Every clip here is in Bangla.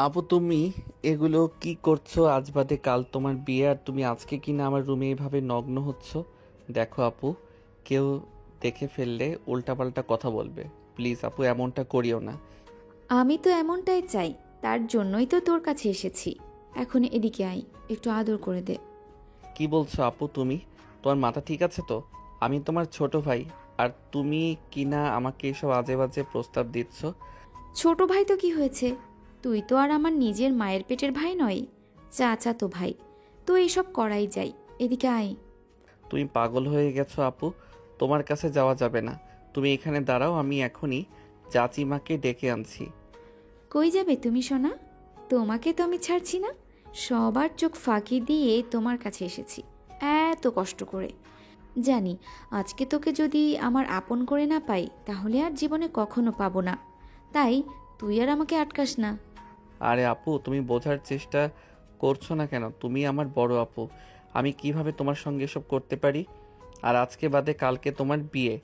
আপু তুমি এগুলো কি করছো? আজ বাদে কাল তোমার বিয়ে, আর তুমি আজকে কিনা আমার রুমে এইভাবে নগ্ন হচ্ছ। দেখো আপু, কেউ দেখে ফেললে উল্টাপাল্টা কথা বলবে। প্লিজ আপু, এমনটা করিও না। আমি তো এমনটাই চাই, তার জন্যই তো তোর কাছে এসেছি। এখন এদিকে আয়, একটু আদর করে দে। কি বলছো আপু তুমি? তোমার মাথা ঠিক আছে তো? আমি তোমার ছোট ভাই, আর তুমি কিনা আমাকে এসব আজে বাজে প্রস্তাব দিচ্ছ। ছোট ভাই তো কি হয়েছে? তুই তো আর আমার নিজের মায়ের পেটের ভাই নয়, চাচা তো ভাই। তো এইসব করাই যায়। এদিকে আয়। তুমি পাগল হয়ে গেছো আপু, তোমার কাছে যাওয়া যাবে না। তুমি এখানে দাঁড়াও, আমি এখনই চাচিমাকে ডেকে আনছি। কই যাবে তুমি সোনা? তোমাকে তো আমি ছাড়ছি না। সবার চোখ ফাঁকি দিয়ে তোমার কাছে এসেছি, এত কষ্ট করে। জানি আজকে তোকে যদি আমার আপন করে না পাই, তাহলে আর জীবনে কখনো পাবো না। তাই তুই আর আমাকে আটকাস না। আরে আপু, তুমি বোঝার চেষ্টা করছো না কেন? তুমি আমার বড় আপু, আমি কিভাবে তোমার সঙ্গে এসব করতে পারি? আর আজকে বাদে কালকে তোমার বিয়ে।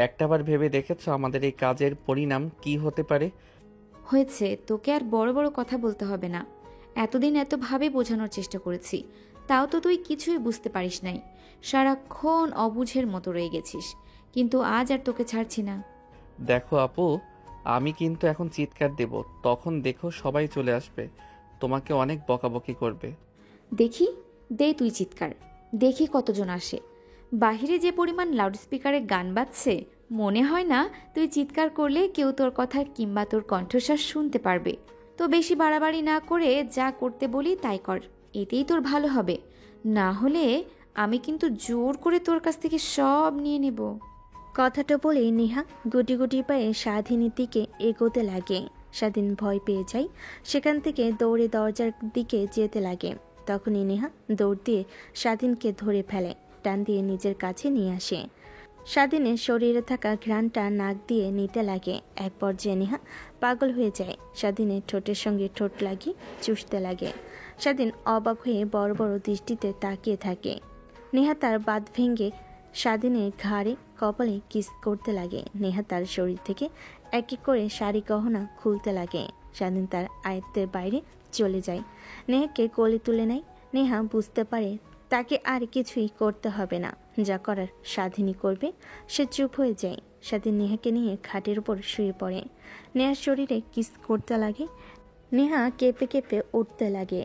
একটাবার ভেবে দেখেছো আমাদের এই কাজের পরিণাম কি হতে পারে? হয়েছে, তোকে আর বড় বড় কথা বলতে হবে না। এতদিন এতভাবে বোঝানোর চেষ্টা করেছি, তাও তো তুই কিছুই বুঝতে পারিস নাই। সারাক্ষণ অবুঝের মতো রয়ে গেছিস। কিন্তু আজ আর তোকে ছাড়ছি না। দেখো আপু, আমি কিন্তু এখন চিৎকার দেব, তখন দেখো সবাই চলে আসবে, তোমাকে অনেক বকাবকি করবে। দেখি, দে তুই চিৎকার, দেখি কতজন আসে। বাহিরে যে পরিমাণ লাউডস্পিকারে গান বাজছে, মনে হয় না তুই চিৎকার করলে কেউ তোর কথা কিংবা তোর কণ্ঠস্বর শুনতে পারবে। তো বেশি বাড়াবাড়ি না করে যা করতে বলি তাই কর, এতেই তোর ভালো হবে। না হলে আমি কিন্তু জোর করে তোর কাছ থেকে সব নিয়ে নেব। কথাটা বলেই নেহা গুটি গুটি পায়ে স্বাধীনের দিকে এগোতে লাগে। স্বাধীন ভয় পেয়ে যায়, সেখান থেকে দৌড়ে দরজার দিকে যেতে লাগে। তখনই নেহা দৌড় দিয়ে স্বাধীনকে ধরে ফেলে, টান দিয়ে নিজের কাছে নিয়ে আসে। স্বাধীনের শরীরে থাকা ঘ্রাণটা নাক দিয়ে নিতে লাগে। এক পর্যায়ে নেহা পাগল হয়ে যায়, স্বাধীনের ঠোঁটের সঙ্গে ঠোঁট লাগিয়ে চুষতে লাগে। স্বাধীন অবাক হয়ে বড় বড় দৃষ্টিতে তাকিয়ে থাকে। নেহা তার বাঁধ ভেঙে স্বাধীনের ঘাড়ে কপালে কিস করতে লাগে। নেহা তার শরীর থেকে এক এক করে শাড়ি গহনা খুলতে লাগে। স্বাধীন তার আয়ত্তের বাইরে চলে যায়, নেহাকে কোলে তুলে নেয়। নেহা বুঝতে পারে তাকে আর কিছুই করতে হবে না, যা করার স্বাধীনই করবে। সে চুপ হয়ে যায়। স্বাধীন নেহাকে নিয়ে খাটের উপর শুয়ে পড়ে, নেহার শরীরে কিস করতে লাগে। নেহা কেঁপে কেঁপে উঠতে লাগে।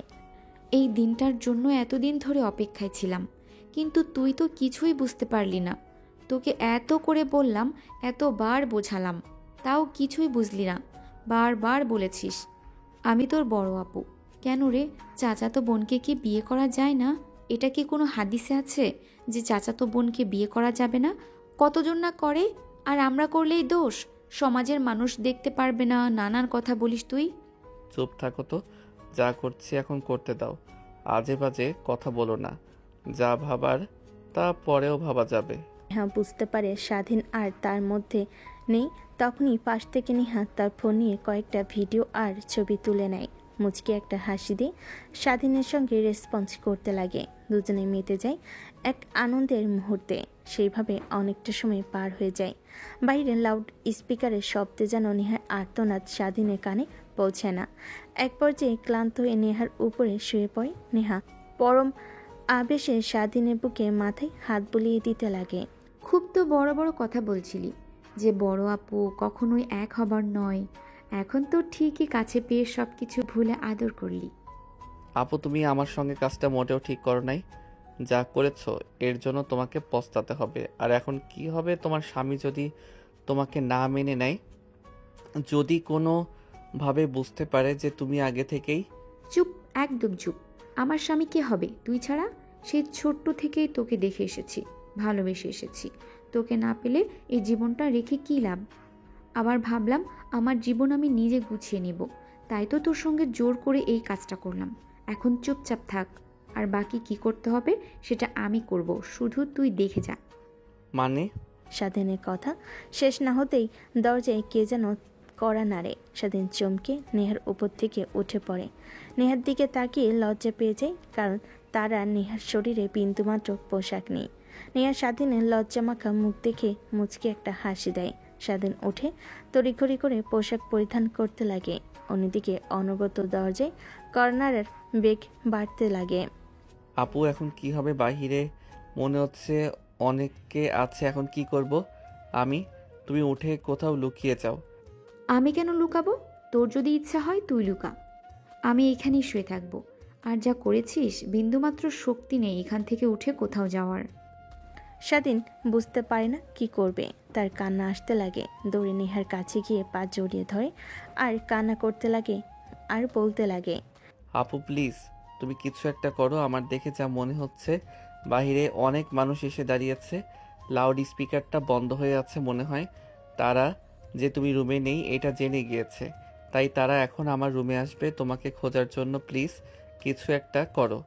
এই দিনটার জন্য এতদিন ধরে অপেক্ষায় ছিলাম, কিন্তু তুই তো কিছুই বুঝতে পারলি না। তোকে এত করে বললাম, এতবার বোঝালাম, তাও কিছুই বুঝলি না। বারবার বলেছিস আমি তোর বড় আপু। কেন রে, চাচাতো বোনকে কি বিয়ে করা যায় না? এটা কি কোনো হাদিসে আছে যে চাচাতো বোনকে বিয়ে করা যাবে না? কতজন না করে, আর আমরা করলেই দোষ? সমাজের মানুষ দেখতে পারবে না, নানান কথা বলিস তুই। চুপ থাকো তো, যা করছি এখন করতে দাও। আজে বাজে কথা বলো না, যা ভাবার তা পরেও ভাবা যাবে। নেহা বুঝতে পারে স্বাধীন আর তার মধ্যে নেই। তখনই পাশ থেকে নেহা তার ফোন নিয়ে কয়েকটা ভিডিও আর ছবি তুলে নেয়। মুচকি একটা হাসি দিয়ে স্বাধীনের সঙ্গে রেসপন্স করতে লাগে। দুজনে মেতে যায় এক আনন্দের মুহূর্তে। সেইভাবে অনেকটা সময় পার হয়ে যায়। বাইরে লাউড স্পিকারের শব্দে যেন নেহার আর্তনাদ স্বাধীনের কানে পৌঁছে না। এক পর্যায়ে ক্লান্ত হয়ে নেহার উপরে শুয়ে পড়ে। নেহা পরম আবেশে স্বাধীনের বুকে মাথায় হাত বুলিয়ে দিতে লাগে। খুব তো বড় বড় কথা বলছিলি যে বড় আপু কখনোই এক হবার নয়, এখন তো ঠিকই কাছে পেয়ে সব কিছু ভুলে আদর করলি। আপু তুমি আমার সঙ্গে কাজটা মোটেও ঠিক করো নাই। যা করেছো এর জন্য তোমাকে পস্তাতে হবে। আর এখন কি হবে তোমার স্বামী যদি তোমাকে না মেনে নেয়? যদি কোনো ভাবে বুঝতে পারে যে তুমি আগে থেকেই। চুপ, একদম চুপ। আমার স্বামী কে হবে তুই ছাড়া? সেই ছোট্ট থেকেই তোকে দেখে এসেছি, ভালোবেসে এসেছি। তোকে না পেলে এই জীবনটা রেখে কী লাভ? আবার ভাবলাম আমার জীবন আমি নিজে গুছিয়ে নেব, তাই তো তোর সঙ্গে জোর করে এই কাজটা করলাম। এখন চুপচাপ থাক, আর বাকি কি করতে হবে সেটা আমি করব, শুধু তুই দেখে যা। মানে? স্বাধীনের কথা শেষ না হতেই দরজায় কে যেন কড়া নাড়ে। স্বাধীন চমকে নেহার উপর থেকে উঠে পড়ে। নেহার দিকে তাকিয়ে লজ্জা পেয়ে যায়, কারণ তার আর নেহার শরীরে বিন্দুমাত্র পোশাক নেই। নেহা স্বাধীনের লজ্জামাখা মুখ দেখে মুচকে একটা হাসি দেয়। স্বাধীন উঠে তড়িঘড়ি করে পোশাক পরিধান করতে লাগে। অন্যদিকে অনবরত দরজায় কর্নারের বেগ বাড়তে লাগে। আপু এখন কি হবে বাহিরে? মনে হচ্ছে অনেকে আছে, এখন কি করব আমি? তুমি উঠে কোথাও লুকিয়ে যাও। আমি কেন লুকাবো? তোর যদি ইচ্ছা হয় তুই লুকা, আমি এখানেই শুয়ে থাকবো। আর যা করেছিস, বিন্দুমাত্র শক্তি নেই এখান থেকে উঠে কোথাও যাওয়ার। স্বাধীন বুঝতে পারে না কি করবে, তার কান্না আসতে লাগে। দৌড়ে নেহার কাছে গিয়ে পা জড়িয়ে ধরে আর কান্না করতে লাগে আর বলতে লাগে, আপু প্লিজ তুমি কিছু একটা করো। আমার দেখে যা মনে হচ্ছে বাইরে অনেক মানুষ এসে দাঁড়িয়েছে, লাউড স্পিকারটা বন্ধ হয়ে আছে, মনে হয় তারা যে তুমি রুমে নেই এটা জেনে গিয়েছে, তাই তারা এখন আমার রুমে আসবে তোমাকে খোঁজার জন্য। প্লিজ কিছু একটা করো।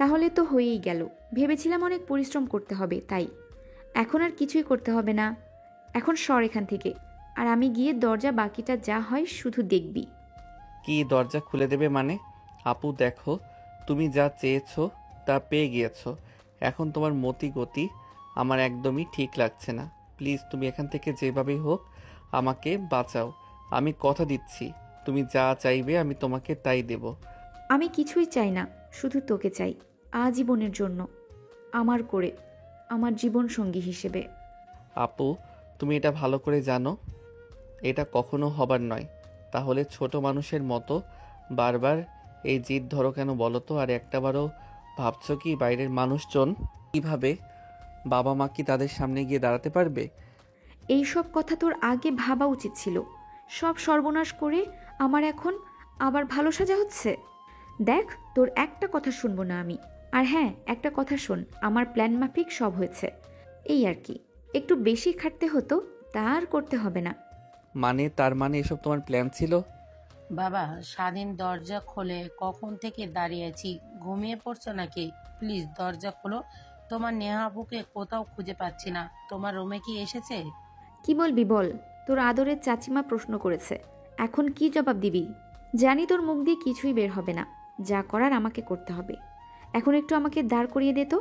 তাহলে তো হয়েই গেল। ভেবেছিলাম অনেক পরিশ্রম করতে হবে, তাই এখন আর কিছুই করতে হবে না। এখন সর এখান থেকে, আর আমি গিয়ে দরজা বাকিটা যা হয় শুধু দেখবি। কি দরজা খুলে দেবে মানে? আপু দেখো, তুমি যা চেয়েছো তা পেয়ে গিয়েছো, এখন তোমার মতি গতি আমার একদমই ঠিক লাগছে না। প্লিজ তুমি এখান থেকে যেভাবেই হোক আমাকে বাঁচাও। আমি কথা দিচ্ছি তুমি যা চাইবে আমি তোমাকে তাই দেব। আমি কিছুই চাই না, শুধু তোকে চাই, আজীবনের জন্য, আমার করে, আমার জীবন সঙ্গী হিসেবে। আপু তুমি এটা ভালো করে জানো এটা কখনো হবার নয়। তাহলে ছোট মানুষের মতো বারবার এই জিদ ধরো কেন বলো তো? আর একটাবারও ভাবছো কি বাইরের মানুষজন কিভাবে, বাবা মা কি তাদের সামনে গিয়ে দাঁড়াতে পারবে? এই সব কথা তোর আগে ভাবা উচিত ছিল। সব সর্বনাশ করে আমার এখন আবার ভালো সাজা হচ্ছে। দেখ, তোর একটা কথা শুনবো না আমি। আর হ্যাঁ, একটা কথা শোন, আমার প্ল্যান মাফিক সব হয়েছে, এই আর কি। একটু বেশি খাটতে হতো, তা আর করতে হবে না। মানে তার মানে এসব তোমার প্ল্যান ছিল? বাবা, স্বাধীন দরজা খোলে, কখন থেকে দাঁড়িয়েছি, ঘুমিয়ে পড়ছো নাকি? প্লিজ দরজা খোলো। তোমার নেহা আপুকে কোথাও খুঁজে পাচ্ছি না। তোমার রুমে কি এসেছে? কি বলবি বল? তোর আদরের চাচিমা প্রশ্ন করেছে, এখন কি জবাব দিবি? জানি তোর মুখ দিয়ে কিছুই বের হবে না, যা করার আমাকে করতে হবে। এখন একটু আমাকে দাঁড় করিয়ে দে তো।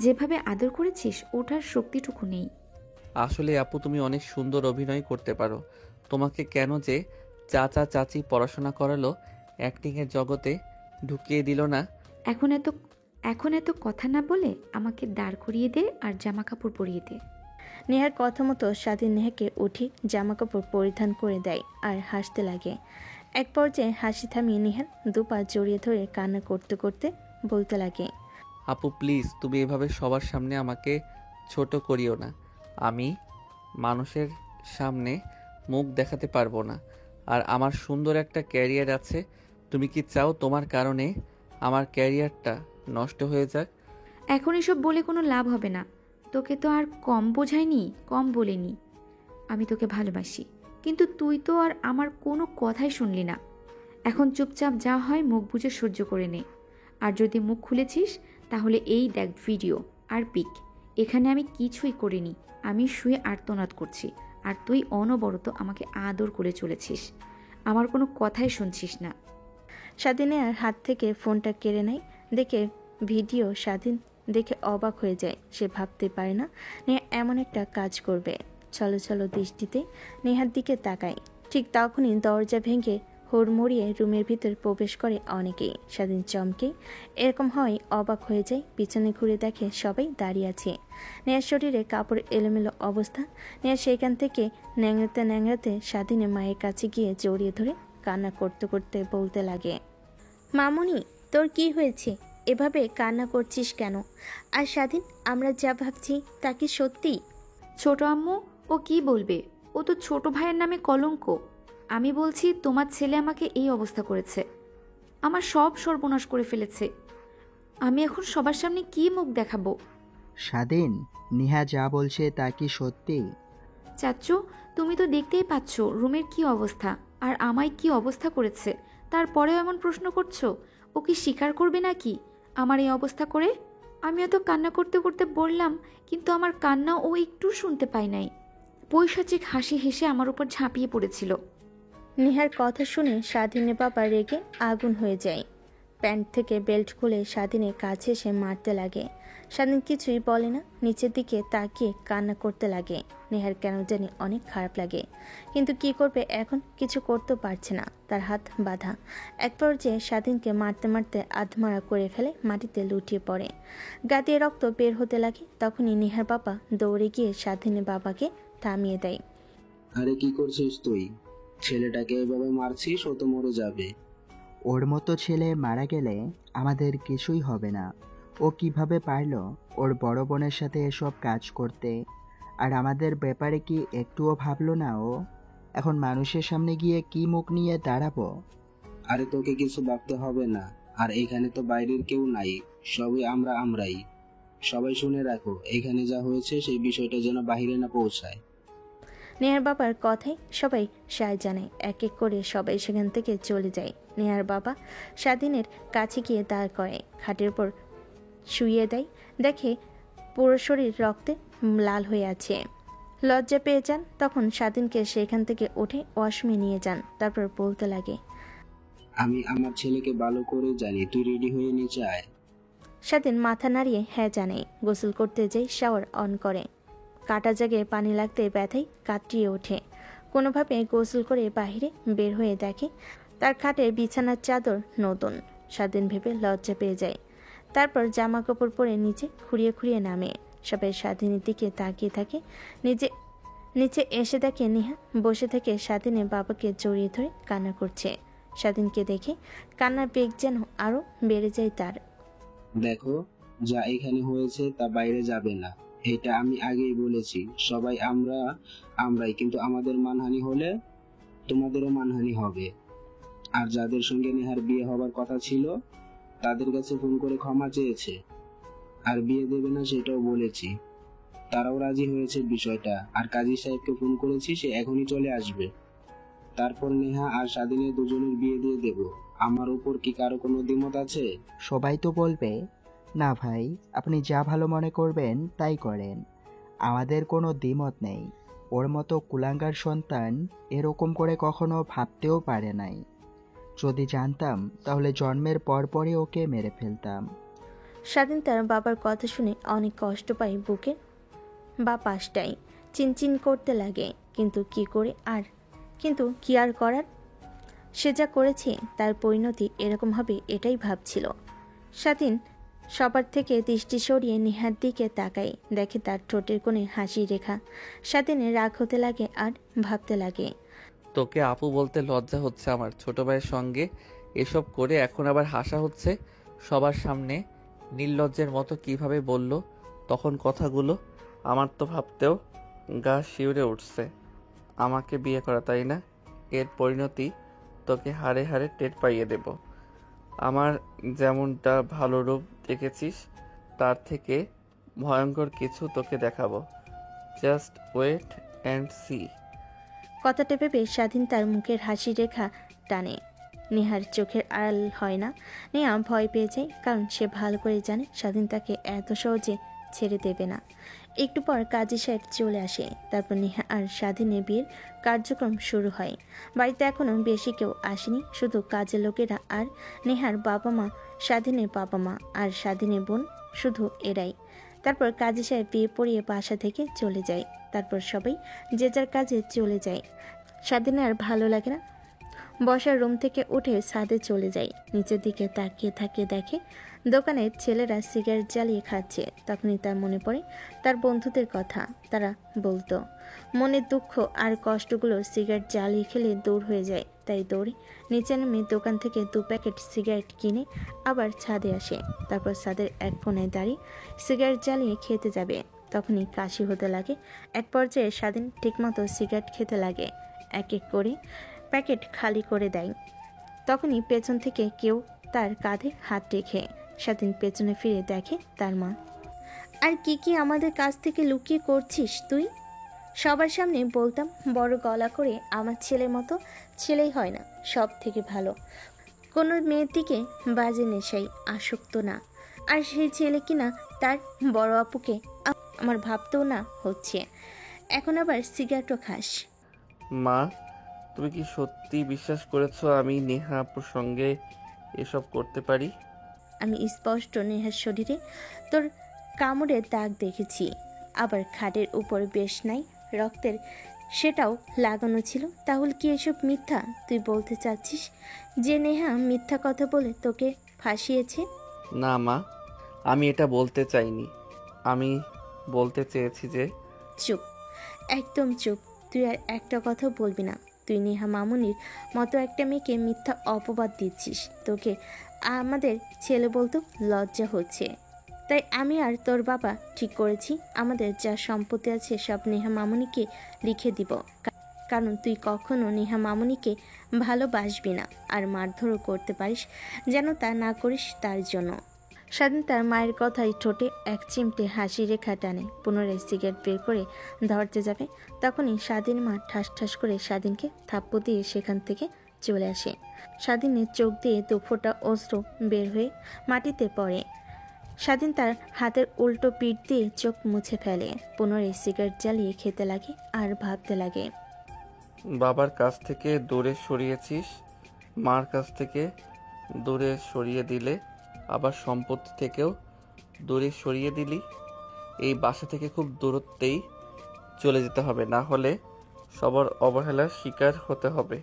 যেভাবে আদর করেছিস ওঠার শক্তিটুকু নেই। আসলে আপু তুমি অনেক সুন্দর অভিনয় করতে পারো। তোমাকে কেন যে চাচা চাচি পড়াশোনা করালো, অ্যাক্টিংয়ের জগতে ঢুকিয়ে দিল না? এখন এত কথা না বলে আমাকে দাঁড় করিয়ে দে আর জামা কাপড় পরিয়ে দে। নেহার কথা মতো স্বাধীন নেহাকে উঠে জামাকাপড় পরিধান করে দেয় আর হাসতে লাগে। এক পর্যায়ে হাসি থামিয়ে নেহার দুপা জড়িয়ে ধরে কান্না করতে করতে বলতে লাগে, আপু প্লিজ তুমি এভাবে সবার সামনে আমাকে ছোট করিও না। আমি মানুষের সামনে মুখ দেখাতে পারবো না, আর আমার সুন্দর একটা ক্যারিয়ার আছে। তুমি কি চাও তোমার কারণে আমার ক্যারিয়ারটা নষ্ট হয়ে যাক? এখন এসব বলে কোনো লাভ হবে না। তোকে তো আর কম বোঝাইনি, কম বলিনি। আমি তোকে ভালোবাসি, কিন্তু তুই তো আর আমার কোনো কথাই শুনলি না। এখন চুপচাপ যা হয় মুখ বুজে সহ্য করে নে। আর যদি মুখ খুলেছিস তাহলে এই দেখ ভিডিও আর পিক। এখানে আমি কিছুই করিনি, আমি শুয়ে আর্তনাদ করছি, আর তুই অনবরত আমাকে আদর করে চলেছিস, আমার কোনো কথাই শুনছিস না। স্বাধীন নেহার হাত থেকে ফোনটা কেড়ে নেয়। দেখে ভিডিও স্বাধীন দেখে অবাক হয়ে যায়। সে ভাবতে পারে না নেহা এমন একটা কাজ করবে। চলো চলো দৃষ্টিতে নেহার দিকে তাকায়। ঠিক তখনই দরজা ভেঙে হুড়মুড়িয়ে রুমের ভিতর প্রবেশ করে অনেকেই। স্বাধীন চমকে এরকম হয় অবাক হয়ে যায়। পিছনে ঘুরে দেখে সবাই দাঁড়িয়ে আছে। নেহার শরীরে কাপড় এলোমেলো অবস্থা। নেহা সেখান থেকে ন্যাংড়াতে ন্যাংড়াতে স্বাধীনের মায়ের কাছে গিয়ে জড়িয়ে ধরে কান্না করতে করতে বলতে লাগে, মামুনি তোর কি হয়েছে? এভাবে কান্না করছিস কেন? আর স্বাধীন, আমরা যা ভাবছি তা কি সত্যি? ছোট আম্মু, ও কি বলবে? ও তো ছোট ভাইয়ের নামে কলঙ্ক। আমি বলছি তোমার ছেলে আমাকে এই অবস্থা করেছে, আমার সব সর্বনাশ করে ফেলেছে। আমি এখন সবার সামনে কি মুখ দেখাবো? স্বাধীন, নেহা যা বলছে তা কি সত্যি? চাচ্চু, তুমি তো দেখতেই পাচ্ছ রুমের কি অবস্থা, আর আমায় কি অবস্থা করেছে। তারপরেও এমন প্রশ্ন করছো? ও কি স্বীকার করবে নাকি আমার এই অবস্থা করে? আমিও তো কান্না করতে করতে বললাম, কিন্তু আমার কান্না ও একটু শুনতে পায় নাই। পৈশাচিক হাসি হেসে আমার উপর ঝাঁপিয়ে পড়েছিল। নেহার কথা শুনে স্বাধীনের বাবা রেগে আগুন হয়ে যায়। প্যান্ট থেকে বেল্ট খুলে স্বাধীনের কাছে এসে মারতে লাগে। স্বাধীন কিছুই বলে না, নিচের দিকে তাকিয়ে কান্না করতে লাগে। নেহার কেন জানি অনেক খারাপ লাগে, কিন্তু কি করবে এখন, কিছু করতেও পারছে না, তার হাত বাঁধা। এক পর্যায়ে স্বাধীনকে মারতে মারতে আধমরা করে ফেলে, মাটিতে লুটিয়ে পড়ে। গা দিয়ে রক্ত বের হতে লাগে। তখনই নেহার বাবা দৌড়ে গিয়ে স্বাধীনের বাবাকে থামিয়ে দেয়। আরে কি করছিস তুই? ছেলেটাকে এভাবে মারছিস, ও তো মরে যাবে। ওর মতো ছেলে মারা গেলে আমাদের কিছুই হবে না। ও কিভাবে পারলো ওর বড় বোনের সাথে এসব কাজ করতে? আর আমাদের ব্যাপারে কি একটুও ভাবলো না ও? এখন মানুষের সামনে গিয়ে কি মুখ নিয়ে দাঁড়াবো? আরে তোকে কিছু ভাবতে হবে না, আর এখানে তো বাইরের কেউ নাই, সবই আমরাই। সবাই শুনে রাখো, এখানে যা হয়েছে সেই বিষয়টা যেন বাহিরে না পৌঁছায়। নেহার বাবার কথাই সবাই সায় জানায়। এক এক করে সবাই সেখান থেকে চলে যায়। নেহার বাবা স্বাধীনের কাছে গিয়ে দাঁড় করে, খাটের উপর শুইয়ে দেয়। দেখে পুরো শরীর রক্তে লাল হয়ে আছে। লজ্জা পেয়ে যান। তখন স্বাধীনকে সেখান থেকে উঠে ওয়াশরুমে নিয়ে যান। তারপর বলতে লাগে, আমি আমার ছেলেকে ভালো করে জানি, তুই রেডি হয়ে নিচে আয়। স্বাধীন মাথা নাড়িয়ে হ্যাঁ জানে। গোসল করতে যেই শাওয়ার অন করে। কাটা জায়গায় পানি লাগতে ব্যথায় কাটিয়ে ওঠে। কোনোভাবে গোসল করে বাহিরে বের হয়ে দেখে তার খাটের বিছানার চাদর নতুন। স্বাধীন ভেবে লজ্জা পেয়ে যায়। তারপর জামা কাপড় পরে নিচে খুঁড়িয়ে খুঁড়িয়ে নামে। সবাই স্বাধীনের দিকে তাকিয়ে থাকে। নিচে এসে দেখে নেহা বসে থেকে স্বাধীনের বাবাকে জড়িয়ে ধরে কান্না করছে। স্বাধীনকে দেখে কান্নার বেগ যেন আরো বেড়ে যায় তার। দেখো, যা এখানে হয়েছে তা বাইরে যাবে না, এটা আমি আগেই বলেছি। সবাই আমরাই, কিন্তু আমাদের মানহানি হলে তোমাদেরও মানহানি হবে। আর যাদের সঙ্গে নেহার বিয়ে হবার কথা ছিল তাদের কাছে ফোন করে ক্ষমা চেয়েছে, আর বিয়ে দেবে না সেটাও বলেছি। তারাও রাজি হয়েছে বিষয়টা। আর কাজী সাহেবকে ফোন করেছি, সে এখনই চলে আসবে। তারপর নেহা আর স্বাধীনের দুজনের বিয়ে দিয়ে দেব। আমার উপর কি কারো কোনো দ্বিমত আছে? সবাই তো বলবে, না ভাই, আপনি যা ভালো মনে করবেন তাই করেন, আমাদের কোনো দ্বিমত নেই। ওর মতো কুলাঙ্গার সন্তান এরকম করে কখনো ভাবতেও পারে নাই। যদি জানতাম তাহলে জন্মের পরপরই ওকে মেরে ফেলতাম। স্বাধীন তার বাবার কথা শুনে অনেক কষ্ট পায় বুকে বা পাশটাই চিনচিন করতে লাগে। কিন্তু কি আর করার, সে যা করেছে তার পরিণতি এরকম হবে এটাই ভাবছিল। স্বাধীন সবার থেকে দৃষ্টি সরিয়ে নেহার দিকে তাকায়, দেখে তার ঠোঁটের কোণে হাসি রেখা। স্বাধীনের রাগ হতে লাগে আর ভাবতে লাগে, তোকে আপু বলতে লজ্জা হচ্ছে আমার। ছোট ভাইয়ের সঙ্গে এসব করে এখন আবার হাসা হচ্ছে সবার সামনে। নির্লজ্জের মতো কিভাবে বলল তখন কথাগুলো। আমার তো ভাবতেও গা শিউরে উঠছে। আমাকে বিয়ে করা, তাই না? এর পরিণতি তোকে হাড়ে হাড়ে টের পাইয়ে দেব। আমার যেমনটা ভালো রূপ দেখেছিস তার থেকে ভয়ঙ্কর কিছু তোকে দেখাবো। Just wait and see. কথাটা ভেবে স্বাধীন তার মুখের হাসি রেখা টানে। নেহার চোখের আড়াল হয় না। নেহা ভয় পেয়ে যায়, কারণ সে ভালো করে জানে স্বাধীন তাকে এত সহজে ছেড়ে দেবে না। একটু পর কাজী সাহেব চলে আসে। তারপর নেহা আর স্বাধীনের বিয়ের কার্যক্রম শুরু হয়। বাড়িতে এখনো বেশি কেউ আসেনি, শুধু কাজের লোকেরা আর নেহার বাবা মা, স্বাধীনের বাবা মা আর স্বাধীনের বোন, শুধু এরাই। তারপর কাজী সাহেব বিয়ে পড়িয়ে বাসা থেকে চলে যায়। তারপর সবাই যে যার কাজে চলে যায়। স্বাধীনের আর ভালো লাগে না। বসার রুম থেকে উঠে ছাদে চলে যায়। নিচের দিকে তাকিয়ে থাকে, দেখে দোকানের ছেলেরা সিগারেট জ্বালিয়ে খাচ্ছে। তখনই তার মনে পড়ে তার বন্ধুদের কথা। তারা বলতো মনের দুঃখ আর কষ্টগুলো সিগারেট জ্বালিয়ে খেলে দূর হয়ে যায়। তাই দৌড়ে নিচে নেমে দোকান থেকে 2 প্যাকেট সিগারেট কিনে আবার ছাদে আসে। তারপর ছাদের এক কোণায় দাঁড়িয়ে সিগারেট জ্বালিয়ে খেতে যাবে। তখনই কাশি হতে লাগে। এক পর্যায়ে স্বাধীন ঠিকমতো সিগারেট খেতে লাগে। এক এক করে প্যাকেট খালি করে দেয়। তখনই পেছন থেকে কেউ তার কাঁধে হাত রেখে। স্বাধীন পেছনে ফিরে দেখে তার মা। আর কি আমাদের কাছ থেকে লুকিয়ে করছিস তুই? সবার সামনে বলতাম বড় গলা করে আমার ছেলের মতো ছেলেই হয় না, সব থেকে ভালো, কোনো মেয়ের দিকে বাজে নেশাই আসক্ত না। আর সেই ছেলে কিনা তার বড় আপুকে আমার ভাবতেও না হচ্ছে, এখন আবার সিগারেটও খাস। মা, তুমি কি সত্যি বিশ্বাস করেছো আমি নেহা আপুর সঙ্গে এসব করতে পারি? আমি স্পষ্ট নেহার শরীরে তোর কামড়ের দাগ দেখেছি, আবার খাটের উপর বেশ নাই রক্তের, সেটাও লাগানো ছিল। তাহলে কি এসব মিথ্যা? তুই বলতে চাচ্ছিস যে নেহা মিথ্যা কথা বলে তোকে ফাঁসিয়েছে? না মা, আমি এটা বলতে চাইনি। আমি বলতে চেয়েছি যে চুপ, একদম চুপ। তুই আর একটা কথা বলবি না। তুই নেহা মামুনির মতো একটা মেয়েকে মিথ্যা অপবাদ দিচ্ছিস। তোকে আমাদের ছেলে বলতে লজ্জা হচ্ছে। তাই আমি আর তোর বাবা ঠিক করেছি আমাদের যা সম্পত্তি আছে সব নেহা মামুনিকে লিখে দিব। কারণ তুই কখনো নেহা মামুনিকে ভালোবাসবি না, আর মারধরও করতে পারিস, যেন তা না করিস তার জন্য। স্বাধীন তার মায়ের কথায় ঠোঁটে এক চিমটে হাসি রেখা টানে। পুনরায় সিগারেট বের করে ধরতে যাবে, তখনই স্বাধীন মা ঠাস ঠাস করে স্বাধীনকে থাপ্পড় দিয়ে সেখান থেকে চলে আসে। স্বাধীনের চোখ দিয়ে দুফোঁটা অস্ত্র বের হয়ে মাটিতে পড়ে। স্বাধীন তার হাতের উল্টো পিঠ দিয়ে চোখ মুছে ফেলে। পুনরায় সিগারেট জ্বালিয়ে খেতে লাগে আর ভাবতে লাগে। বাবার কাছ থেকে দূরে সরিয়েছিস, মার কাছ থেকে দূরে সরিয়ে দিলে, আবার সম্পত্তি থেকেও দূরে সরিয়ে দিলি। এই বাসা থেকে খুব দূরত্বেই চলে যেতে হবে, না হলে সবার অবহেলার শিকার হতে হবে।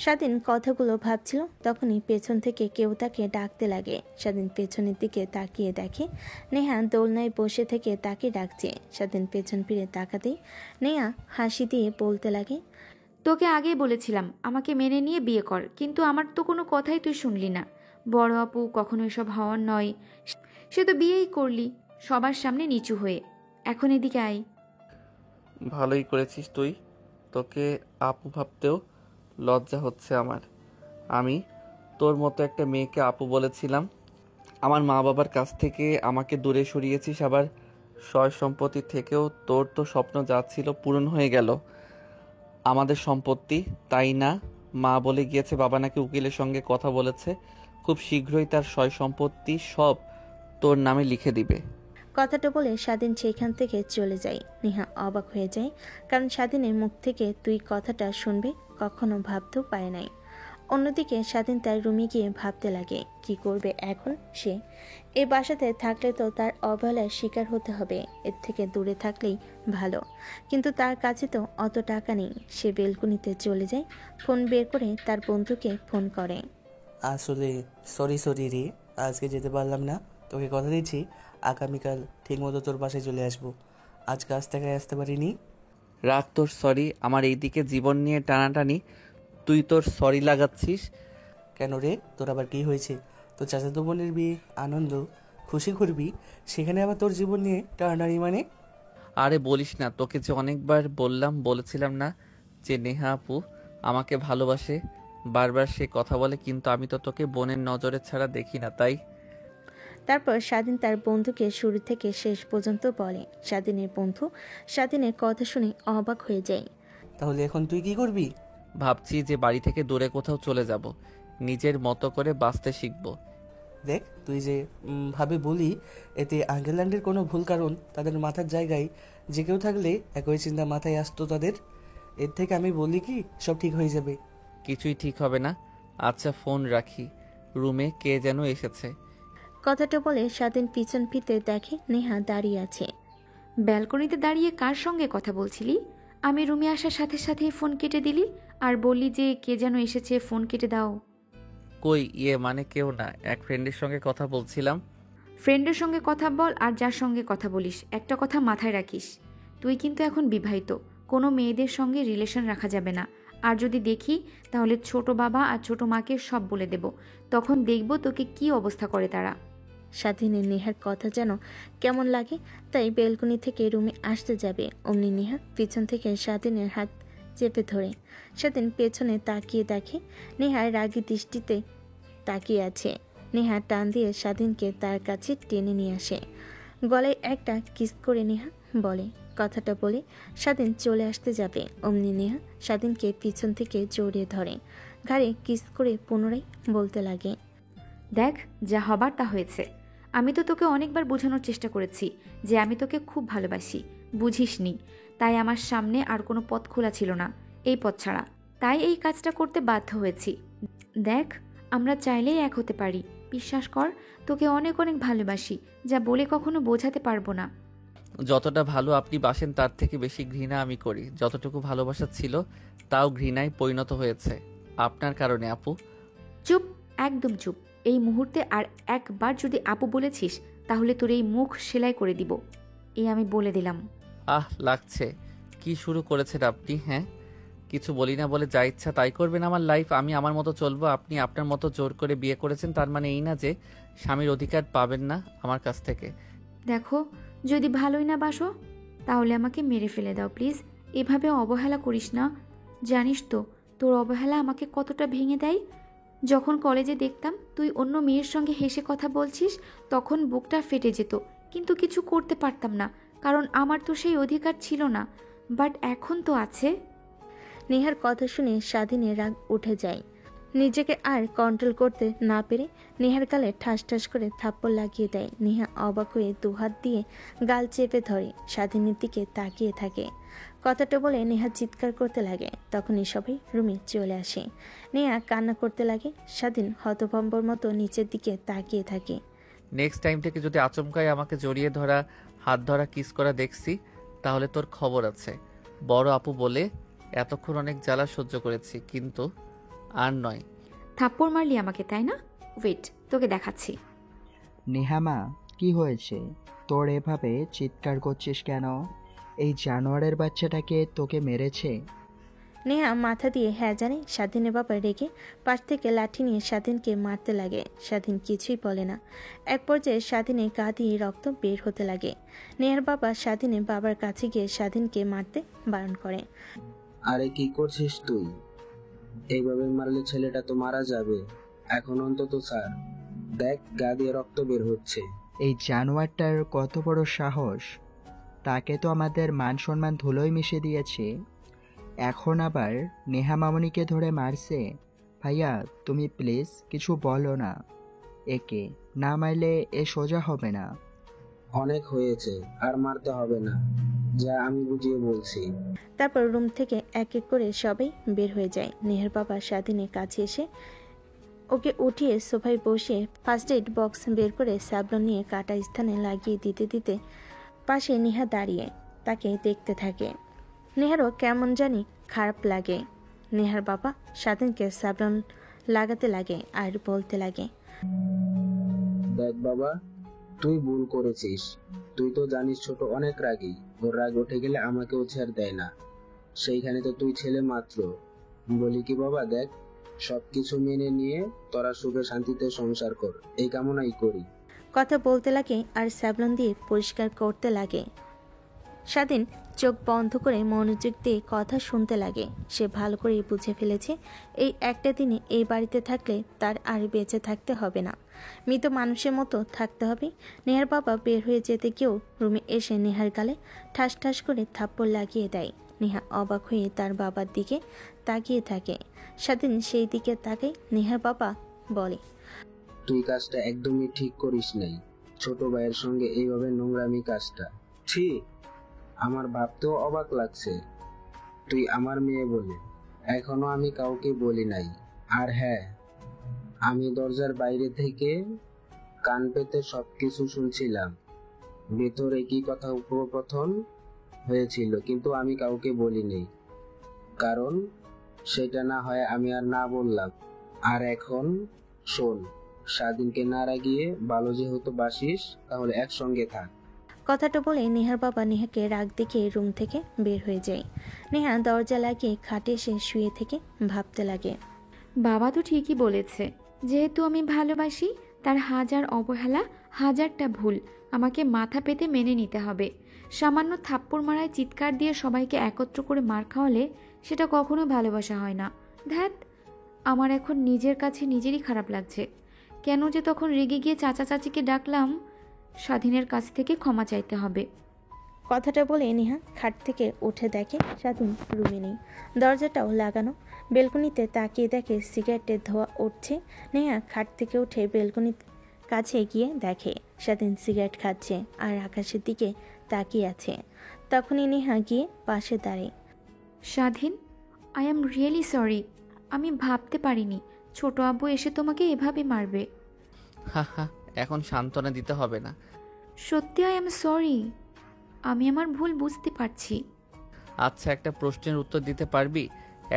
স্বাধীন কথাগুলো ভাবছিল, তখনই পেছন থেকে কেউ তাকে ডাকতে লাগে। স্বাধীন পেছনের দিকে তাকিয়ে দেখে নেহা দোলনায় বসে থেকে তাকে ডাকছে। স্বাধীন পেছন ফিরে তাকাতেই নেহা হাসি দিয়ে বলতে লাগে, তোকে আগেই বলেছিলাম আমাকে মেনে নিয়ে বিয়ে কর, কিন্তু আমার তো কোনো কথাই তুই শুনলি না। বড় আপু কখনো এসব হওয়ার নয়, সে তো বিয়েই করলি সবার সামনে নিচু হয়ে। এখন এদিকে আয়। ভালোই করেছিস তুই। তোকে আপু ভাবতেও লজ্জা হচ্ছে আমার। আমি তোর মতো একটা মেয়েকে আপু বলেছিলাম। আমার মা বাবার কাছ থেকে আমাকে দূরে সরিয়েছিস, আবার সয় সম্পত্তি থেকেও তোর তো স্বপ্ন যা ছিল পূরণ হয়ে গেল। আমাদের সম্পত্তি, তাই না? মা বলে গিয়েছে বাবা নাকি উকিলের সঙ্গে কথা বলেছে, খুব শীঘ্রই তার সয় সম্পত্তি সব তোর নামে লিখে দিবে। কথাটা বলে স্বাধীন সেইখান থেকে চলে যায়। নেহা অবাক হয়ে যায়, কারণ স্বাধীনের মুখ থেকে তুই কথাটা শুনবে কখনো ভাবতেও পারে নাই। অন্যদিকে স্বাধীন তার রুমে গিয়ে ভাবতে লাগে কি করবে এখন সে। এই বাসাতে থাকলে তো তার অবহেলার শিকার হতে হবে, এর থেকে দূরে থাকলেই ভালো। কিন্তু তার কাছে তো অত টাকা নেই। সে বেলকুনিতে চলে যায়, ফোন বের করে তার বন্ধুকে ফোন করে। আসলে সরি রে, আজকে যেতে পারলাম না। তোকে কথা দিচ্ছি আগামীকাল ঠিকমতো তোর বাসায় চলে আসবো। আজ কাজ থেকে আসতে পারিনি। রাত তোর সরি, আমার এইদিকে জীবন নিয়ে টানাটানি, তুই তোর সরি লাগাচ্ছিস কেন রে, তোর আবার কি হয়েছে? তোর চাচাতো বোনের বিয়ে, আনন্দ খুশি করবি, সেখানে আবার তোর জীবন নিয়ে টানাটানি মানে? আরে বলিস না, তোকে যে অনেকবার বলেছিলাম না যে নেহা আপু আমাকে ভালোবাসে। বারবার সে কথা বলে, কিন্তু আমি তো তোকে বোনের নজরে ছাড়া দেখি না, তাই। তারপর স্বাধীন তার বন্ধুকে শুরু থেকে শেষ পর্যন্ত বলে। স্বাধীনের বন্ধু স্বাধীনের কথা শুনে অবাক হয়ে যায়। তাহলে এখন তুই কি করবি? ভাবছি যে বাড়ি থেকে দূরে কোথাও চলে যাব, নিজের মতো করে বাঁচতে শিখব। দেখ, তুই যে ভাবে বলি, এতে আঙ্কেল আন্টির কোনো ভুল, কারণ তাদের মাথার জায়গায় যে কেউ থাকলে একই চিন্তা মাথায় আসতো তাদের। এর থেকে আমি বলি কি সব ঠিক হয়ে যাবে। কিছুই ঠিক হবে না। আচ্ছা ফোন রাখি, রুমে কে যেন এসেছে। কথাটা বলে স্বাধীন পিছন ফিরতে দেখে নেহা দাঁড়িয়ে আছে। ব্যালকনিতে দাঁড়িয়ে কার সঙ্গে কথা বলছিলি? আমি রুমে আসার সাথে সাথেই ফোন কেটে দিলি আর বললি যে কে যেন এসেছে, ফোন কেটে দাও। কই, মানে কেউ না, এক ফ্রেন্ডের সঙ্গে কথা বলছিলাম। ফ্রেন্ডের সঙ্গে কথা বল আর যার সঙ্গে কথা বলিস, একটা কথা মাথায় রাখিস, তুই কিন্তু এখন বিবাহিত। কোনো মেয়েদের সঙ্গে রিলেশন রাখা যাবে না। আর যদি দেখি তাহলে ছোট বাবা আর ছোট মাকে সব বলে দেব, তখন দেখব তোকে কি অবস্থা করে তারা। স্বাধীনের নেহার কথা যেন কেমন লাগে, তাই বেলকনি থেকে রুমে আসতে যাবে অমনি নেহা পিছন থেকে স্বাধীনের হাত চেপে ধরে। স্বাধীন পেছনে তাকিয়ে দেখে নেহার রাগী দৃষ্টিতে তাকিয়ে আছে। নেহা টান দিয়ে স্বাধীনকে তার কাছে টেনে নিয়ে আসে। গলায় একটা কিস করে নেহা বলে। কথাটা বলে স্বাধীন চলে আসতে যাবে অমনি নেহা স্বাধীনকে পিছন থেকে জড়িয়ে ধরে, ঘাড়ে কিস করে পুনরায় বলতে লাগে, দেখ, যা হবার তা হয়েছে। আমি তো তোকে অনেকবার বোঝানোর চেষ্টা করেছি যে আমি তোকে খুব ভালোবাসি, বুঝিসনি। তাই আমার সামনে আর কোনো পথ খোলা ছিল না এই পথ ছাড়া, তাই এই কাজটা করতে বাধ্য হয়েছি। দেখ, আমরা চাইলেই এক হতে পারি। বিশ্বাস কর, তোকে অনেক অনেক ভালোবাসি, যা বলে কখনো বোঝাতে পারবো না। যতটা ভালো আপনি বাসেন তার থেকে বেশি ঘৃণা আমি করি। যতটুকু ভালোবাসা ছিল তাও ঘৃণায় পরিণত হয়েছে আপনার কারণে আপু। চুপ, একদম চুপ। এই মুহূর্তে আর একবার যদি আপু বলেছিস তাহলে তোর এই মুখ সেলাই করে দিব, এই আমি বলে দিলাম। লাগছে। কি শুরু করেছেন আপনি? হ্যাঁ, কিছু বলি না বলে যা ইচ্ছা তাই করবেন আমার লাইফ, আমি আমার মতো চলবো, আপনি আপনার মতো জোর করে বিয়ে করেছেন, তার মানে এই না যে স্বামীর অধিকার পাবেন না আমার কাছ থেকে। দেখো, যদি ভালোই না বাসো তাহলে আমাকে মেরে ফেলে দাও প্লিজ। এভাবে অবহেলা করিস না। জানিস তো তোর অবহেলা আমাকে কতটা ভেঙে দেয়। যখন কলেজে দেখতাম তুই অন্য মেয়ের সঙ্গে হেসে কথা বলছিস, তখন বুকটা ফেটে যেত, কিন্তু কিছু করতে পারতাম না, কারণ আমার তো সেই অধিকার ছিল না। বাট এখন তো আছে। নেহার কথা শুনে স্বাধীনের রাগ উঠে যায়। নিজেকে আর কন্ট্রোল করতে না পেরে নেহার গালে ঠাস ঠাস করে থাপ্পড় লাগিয়ে দেয়। নেহা অবাক হয়ে দুহাত দিয়ে গাল চেপে ধরে স্বাধীনের দিকে তাকিয়ে থাকে। কথাটা বলে নেহা চিৎকার করতে লাগে। তখনই সবাই রুমে চলে আসে। নেহা কান্না করতে লাগে। স্বাধীন হতভম্বর মতো নিচের দিকে তাকিয়ে থাকে। নেক্সট টাইম থেকে যদি আচমকাই আমাকে জড়িয়ে ধরা, হাত ধরা, কিস করা দেখছি তাহলে তোর খবর আছে। বড় আপু বলে এতক্ষণ অনেক জ্বালা সহ্য করেছি, কিন্তু আর নয়। থাপ্পড় মারলি আমাকে, তাই না? ওয়েট, তোকে দেখাচ্ছি। নেহামা, কি হয়েছে তোর? এভাবে চিৎকার করছিস কেন? এই জানোয়ারের বাচ্চাটাকে তোকে মেরেছে? নেহা মাথা দিয়ে হ্যাঁ জানে। স্বাধীনের বাবা রেগে পাশ থেকে লাঠি নিয়ে স্বাধীনকে মারতে লাগে। স্বাধীন কিছুই বলে না। এক পর্যায়ে স্বাধীনের গা দিয়ে রক্ত বের হতে লাগে। নেহার বাবা স্বাধীনের বাবার কাছে গিয়ে স্বাধীনকে মারতে বারণ করে। আরে কি করছিস তুই? এইভাবে মারলে ছেলেটা তো মারা যাবে। এখন অন্তত স্যার দেখ, গা দিয়ে রক্ত বের হচ্ছে। এই জানোয়ারটার কত বড় সাহস! তাকে তো আমাদের মান সম্মান ধুলোয় মিশে দিয়েছে, এখন আবার নেহা মামনিকে ধরে মারছে। ভাইয়া, তুমি প্লিজ কিছু বলো না। একে না মারলে এ সোজা হবে না। অনেক হয়েছে, আর মারতে হবে না, যা আমি বুঝিয়ে বলছি। তারপর রুম থেকে এক এক করে সবাই বের হয়ে যায়। নেহার বাবা স্বাধীনের কাছে এসে ওকে উঠিয়ে সোফায় বসে ফার্স্ট এড বক্স বের করে স্যাবলন নিয়ে কাটা স্থানে লাগিয়ে দিতে দিতে পাশে নেহা দাঁড়িয়ে তাকে দেখতে থাকে। নেহারও কেমন জানি খারাপ লাগে। নেহার বাবা স্বাধীনকে স্যাবলন লাগাতে লাগে আর বলতে লাগে, দেখ বাবা, তুই ভুল করেছিস। তুই তো জানিস ছোট অনেক রাগী, ওর রাগ উঠে গেলে আমাকেও ছেড় দেয় না। সেইখানে তো তুই ছেলে মাত্র। বলি কি বাবা, দেখ, সবকিছু মেনে নিয়ে তোরা সুখে শান্তিতে সংসার কর, এই কামনাই করি। কথা বলতে লাগে আর স্যাবলন দিয়ে পরিষ্কার করতে লাগে। স্বাধীন চোখ বন্ধ করে মনোযোগ দিয়ে কথা শুনতে লাগে। সে ভালো করে বুঝে ফেলেছে এই একটা দিনে এই বাড়িতে থাকলে তার আর বেঁচে থাকতে হবে না, মৃত মানুষের মতো থাকতে হবে। নেহার বাবা বের হয়ে যেতে গিয়েও রুমে এসে নেহার গালে ঠাস ঠাস করে থাপ্পড় লাগিয়ে দেয়। নেহা অবাক হয়ে তার বাবার দিকে তাকিয়ে থাকে। স্বাধীন সেই দিকে তাকায়। নেহার বাবা বলে, তুই কাজটা একদমই ঠিক করিস নাই। ছোট ভাইয়ের সঙ্গে এইভাবে নোংরামি কাজটা, ছি, আমার ভাবতেও অবাক লাগছে। তুই আমার মেয়ে বলে এখনো আমি কাউকে বলি নাই। আর হ্যাঁ, আমি দরজার বাইরে থেকে কান পেতে সবকিছু শুনছিলাম। ভেতরে কি কথা উপকথন হয়েছিল, কিন্তু আমি কাউকে বলিনি, কারণ সেটা না হয় আমি আর না বললাম। আর এখন শোন, স্বাধীনকে না রাগিয়ে ভালো যেহেতু বাসিস, তাহলে একসঙ্গে থাক। কথাটা বলে নেহার বাবা নেহাকে রাগ দেখিয়ে রুম থেকে বের হয়ে যায়। নেহা দরজা লাগিয়ে খাটে এসে শুয়ে থেকে ভাবতে লাগে। বাবা তো ঠিকই বলেছে, যেহেতু আমি ভালোবাসি, তার হাজার অবহেলা, হাজারটা ভুল আমাকে মাথা পেতে মেনে নিতে হবে। সামান্য থাপ্পড় মারায় চিৎকার দিয়ে সবাইকে একত্র করে মার খাওয়ালে সেটা কখনো ভালোবাসা হয় না। ধ্যাত, আমার এখন নিজের কাছে নিজেরই খারাপ লাগছে। কেন যে তখন রেগে গিয়ে চাচা চাচিকে ডাকলাম। স্বাধীনের কাছ থেকে ক্ষমা চাইতে হবে। কথাটা বলে নেহা খাট থেকে উঠে দেখে স্বাধীন রুমে নেই, দরজাটাও লাগানো। বেলকনিতে তাকিয়ে দেখে সিগারেটের ধোঁয়া উঠছে। নেহা খাট থেকে উঠে বেলকনির কাছে গিয়ে দেখে স্বাধীন সিগারেট খাচ্ছে আর আকাশের দিকে তাকিয়ে আছে। তখনই নেহা গিয়ে পাশে দাঁড়ায়। স্বাধীন, আই এম রিয়েলি সরি। আমি ভাবতে পারিনি ছোট আব্বু এসে তোমাকে এভাবে মারবে। হা হা, এখন সান্ত্বনা দিতে হবে না। সত্যি আই এম সরি, আমি আমার ভুল বুঝতে পারছি। আচ্ছা, একটা প্রশ্নের উত্তর দিতে পারবি?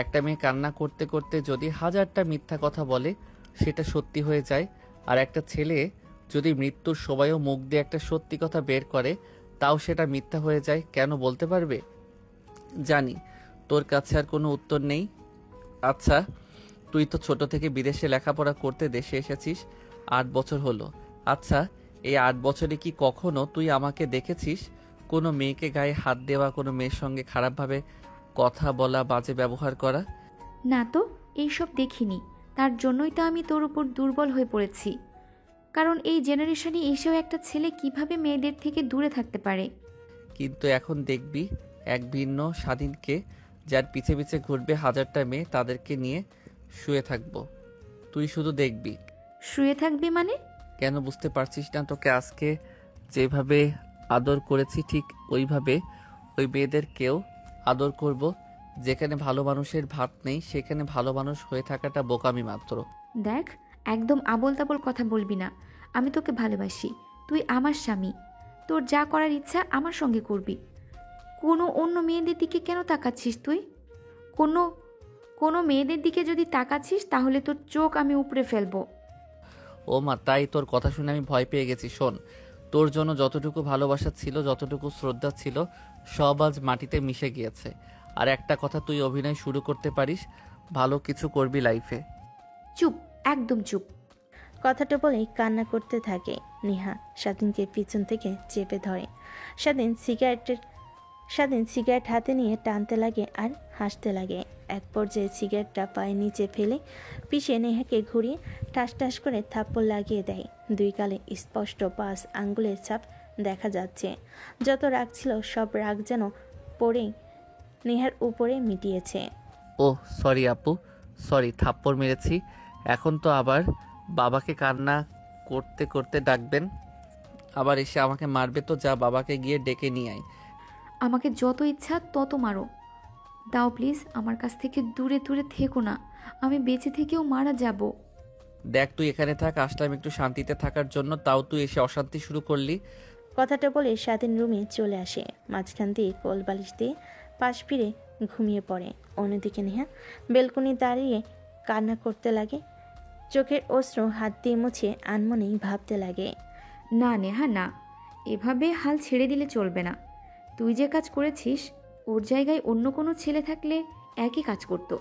একটা মেয়ে কান্না করতে করতে যদি হাজারটা মিথ্যা কথা বলে সেটা সত্যি হয়ে যায়, আর একটা ছেলে যদি মৃত্যুর সময়ও মুখ দিয়ে একটা সত্যি কথা বের করে তাও সেটা মিথ্যা হয়ে যায়, কেন বলতে পারবে? জানি তোর কাছে আর কোনো উত্তর নেই। আচ্ছা, তুই তো ছোট থেকে বিদেশে লেখাপড়া করতে দেশে এসেছিস, 8 বছর হলো। আচ্ছা, এই 8 বছরে কি কখনো তুই আমাকে দেখেছিস কোনো মেয়েকে গায়ে হাত দেওয়া, কোনো মেয়ের সঙ্গে খারাপভাবে কথা বলা, বাজে ব্যবহার করা? না তো, এইসব দেখিনি। তার জন্যই তো আমি তোর উপর দুর্বল হয়ে পড়েছি। কারণ এই জেনারেশনে এসেও একটা ছেলে কিভাবে মেয়েদের থেকে দূরে থাকতে পারে। কিন্তু এখন দেখবি এক ভিন্ন স্বাধীনকে, যার পিছে পিছে ঘুরবে হাজারটা মেয়ে, তাদেরকে নিয়ে শুয়ে থাকবো। তুই শুধু দেখবি। শুয়ে থাকবি মানে? কেন বুঝতে পারছিস না? তোকে আজকে যেভাবে আদর করেছি ঠিক ওইভাবে ওই মেয়েদেরকেও আদর করব। যেখানে ভালো মানুষের ভাত নেই সেখানে ভালো মানুষ হয়ে থাকাটা বোকামি মাত্র। দেখ, একদম আবোল তাবোল কথা বলবি না। আমি তোকে ভালোবাসি, তুই আমার স্বামী। তোর যা করার ইচ্ছা আমার সঙ্গে করবি। কোনো অন্য মেয়েদের দিকে কেন তাকাচ্ছিস তুই? কোনো কোনো মেয়েদের দিকে যদি তাকাচ্ছিস তাহলে তোর চোখ আমি উপড়ে ফেলবো। ও মা, তাই? তোর কথা শুনে আমি ভয় পেয়ে গেছি। শোন, তোর জন্য যতটুকু ভালোবাসা ছিল, যতটুকু শ্রদ্ধা ছিল, সব আজ মাটিতে মিশে গিয়েছে। আর একটা কথা, তুই অভিনয় শুরু করতে পারিস, ভালো কিছু করবি লাইফে। চুপ, একদম চুপ। কথাটা বলেই কান্না করতে থাকে নেহা স্বাধীনকে পিছন থেকে চেপে ধরে। স্বাধীন সিগারেট হাতে নিয়ে টানতে লাগে আর হাসতে লাগে। এক পর্যায়ে সিগারেটটা পায়ে নিচে ফেলে পিষে নেহাকে ঘুরিয়ে ঠাস ঠাস করে থাপ্পড় লাগিয়ে দেয়। দুই গালে স্পষ্ট 5 আঙ্গুলের ছাপ দেখা যাচ্ছে। যত রাগ ছিল সব রাগ যেন পড়েই নেহার উপরে মিটিয়েছে। ও সরি আপু, সরি, থাপ্পড় মেরেছি। এখন তো আবার বাবাকে কান্না করতে করতে ডাকবেন, আবার এসে আমাকে মারবে তো? যা, বাবাকে গিয়ে ডেকে নিয়ে আয়। আমাকে যত ইচ্ছা তত মারো, দাও প্লিজ। আমার কাছ থেকে দূরে দূরে থেকো না, আমি বেঁচে থেকেও মারা যাব। দেখ, তুই এখানে থাক, আসলাম একটু শান্তিতে থাকার জন্য, তাও তুই এসে অশান্তি শুরু করলি। কথাটা বলে স্বাধীন রুমে চলে আসে। মাঝখান দিয়ে কোল বালিশ দিয়ে পাশ ফিরে ঘুমিয়ে পড়ে। অন্যদিকে নেহা বেলকনি দাঁড়িয়ে কান্না করতে লাগে। চোখের অশ্রু হাত দিয়ে মুছে আনমনেই ভাবতে লাগে। না নেহা, না, এভাবে হাল ছেড়ে দিলে চলবে না। তুই যে কাজ করেছিস, ওর জায়গায় অন্য কোনো ছেলে থাকলে একই কাজ করতো।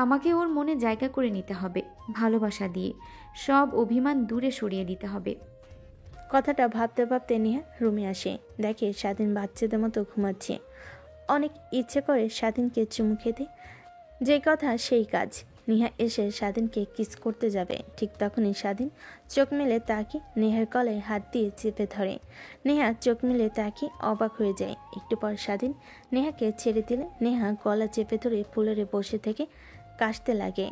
আমাকে ওর মনে জায়গা করে নিতে হবে, ভালোবাসা দিয়ে সব অভিমান দূরে সরিয়ে দিতে হবে। কথাটা ভাবতে ভাবতে নেহা রুমে আসে। দেখে স্বাধীন বাচ্চাদের মতো ঘুমাচ্ছে। অনেক ইচ্ছে করে স্বাধীনকে চুমু খেতে, যে কথা সেই কাজ। নেহা এসে স্বাধীনকে কিস করতে যাবে, ঠিক তখনই স্বাধীন চোখ মেলে তাকে নেহার গলায় হাত দিয়ে চেপে ধরে। নেহা চোখ মেলে তাকে অবাক হয়ে যায়। একটু পর স্বাধীন নেহাকে ছেড়ে দিলে নেহা গলা চেপে ধরে ফুলরে বসে থেকে কাশতে লাগে।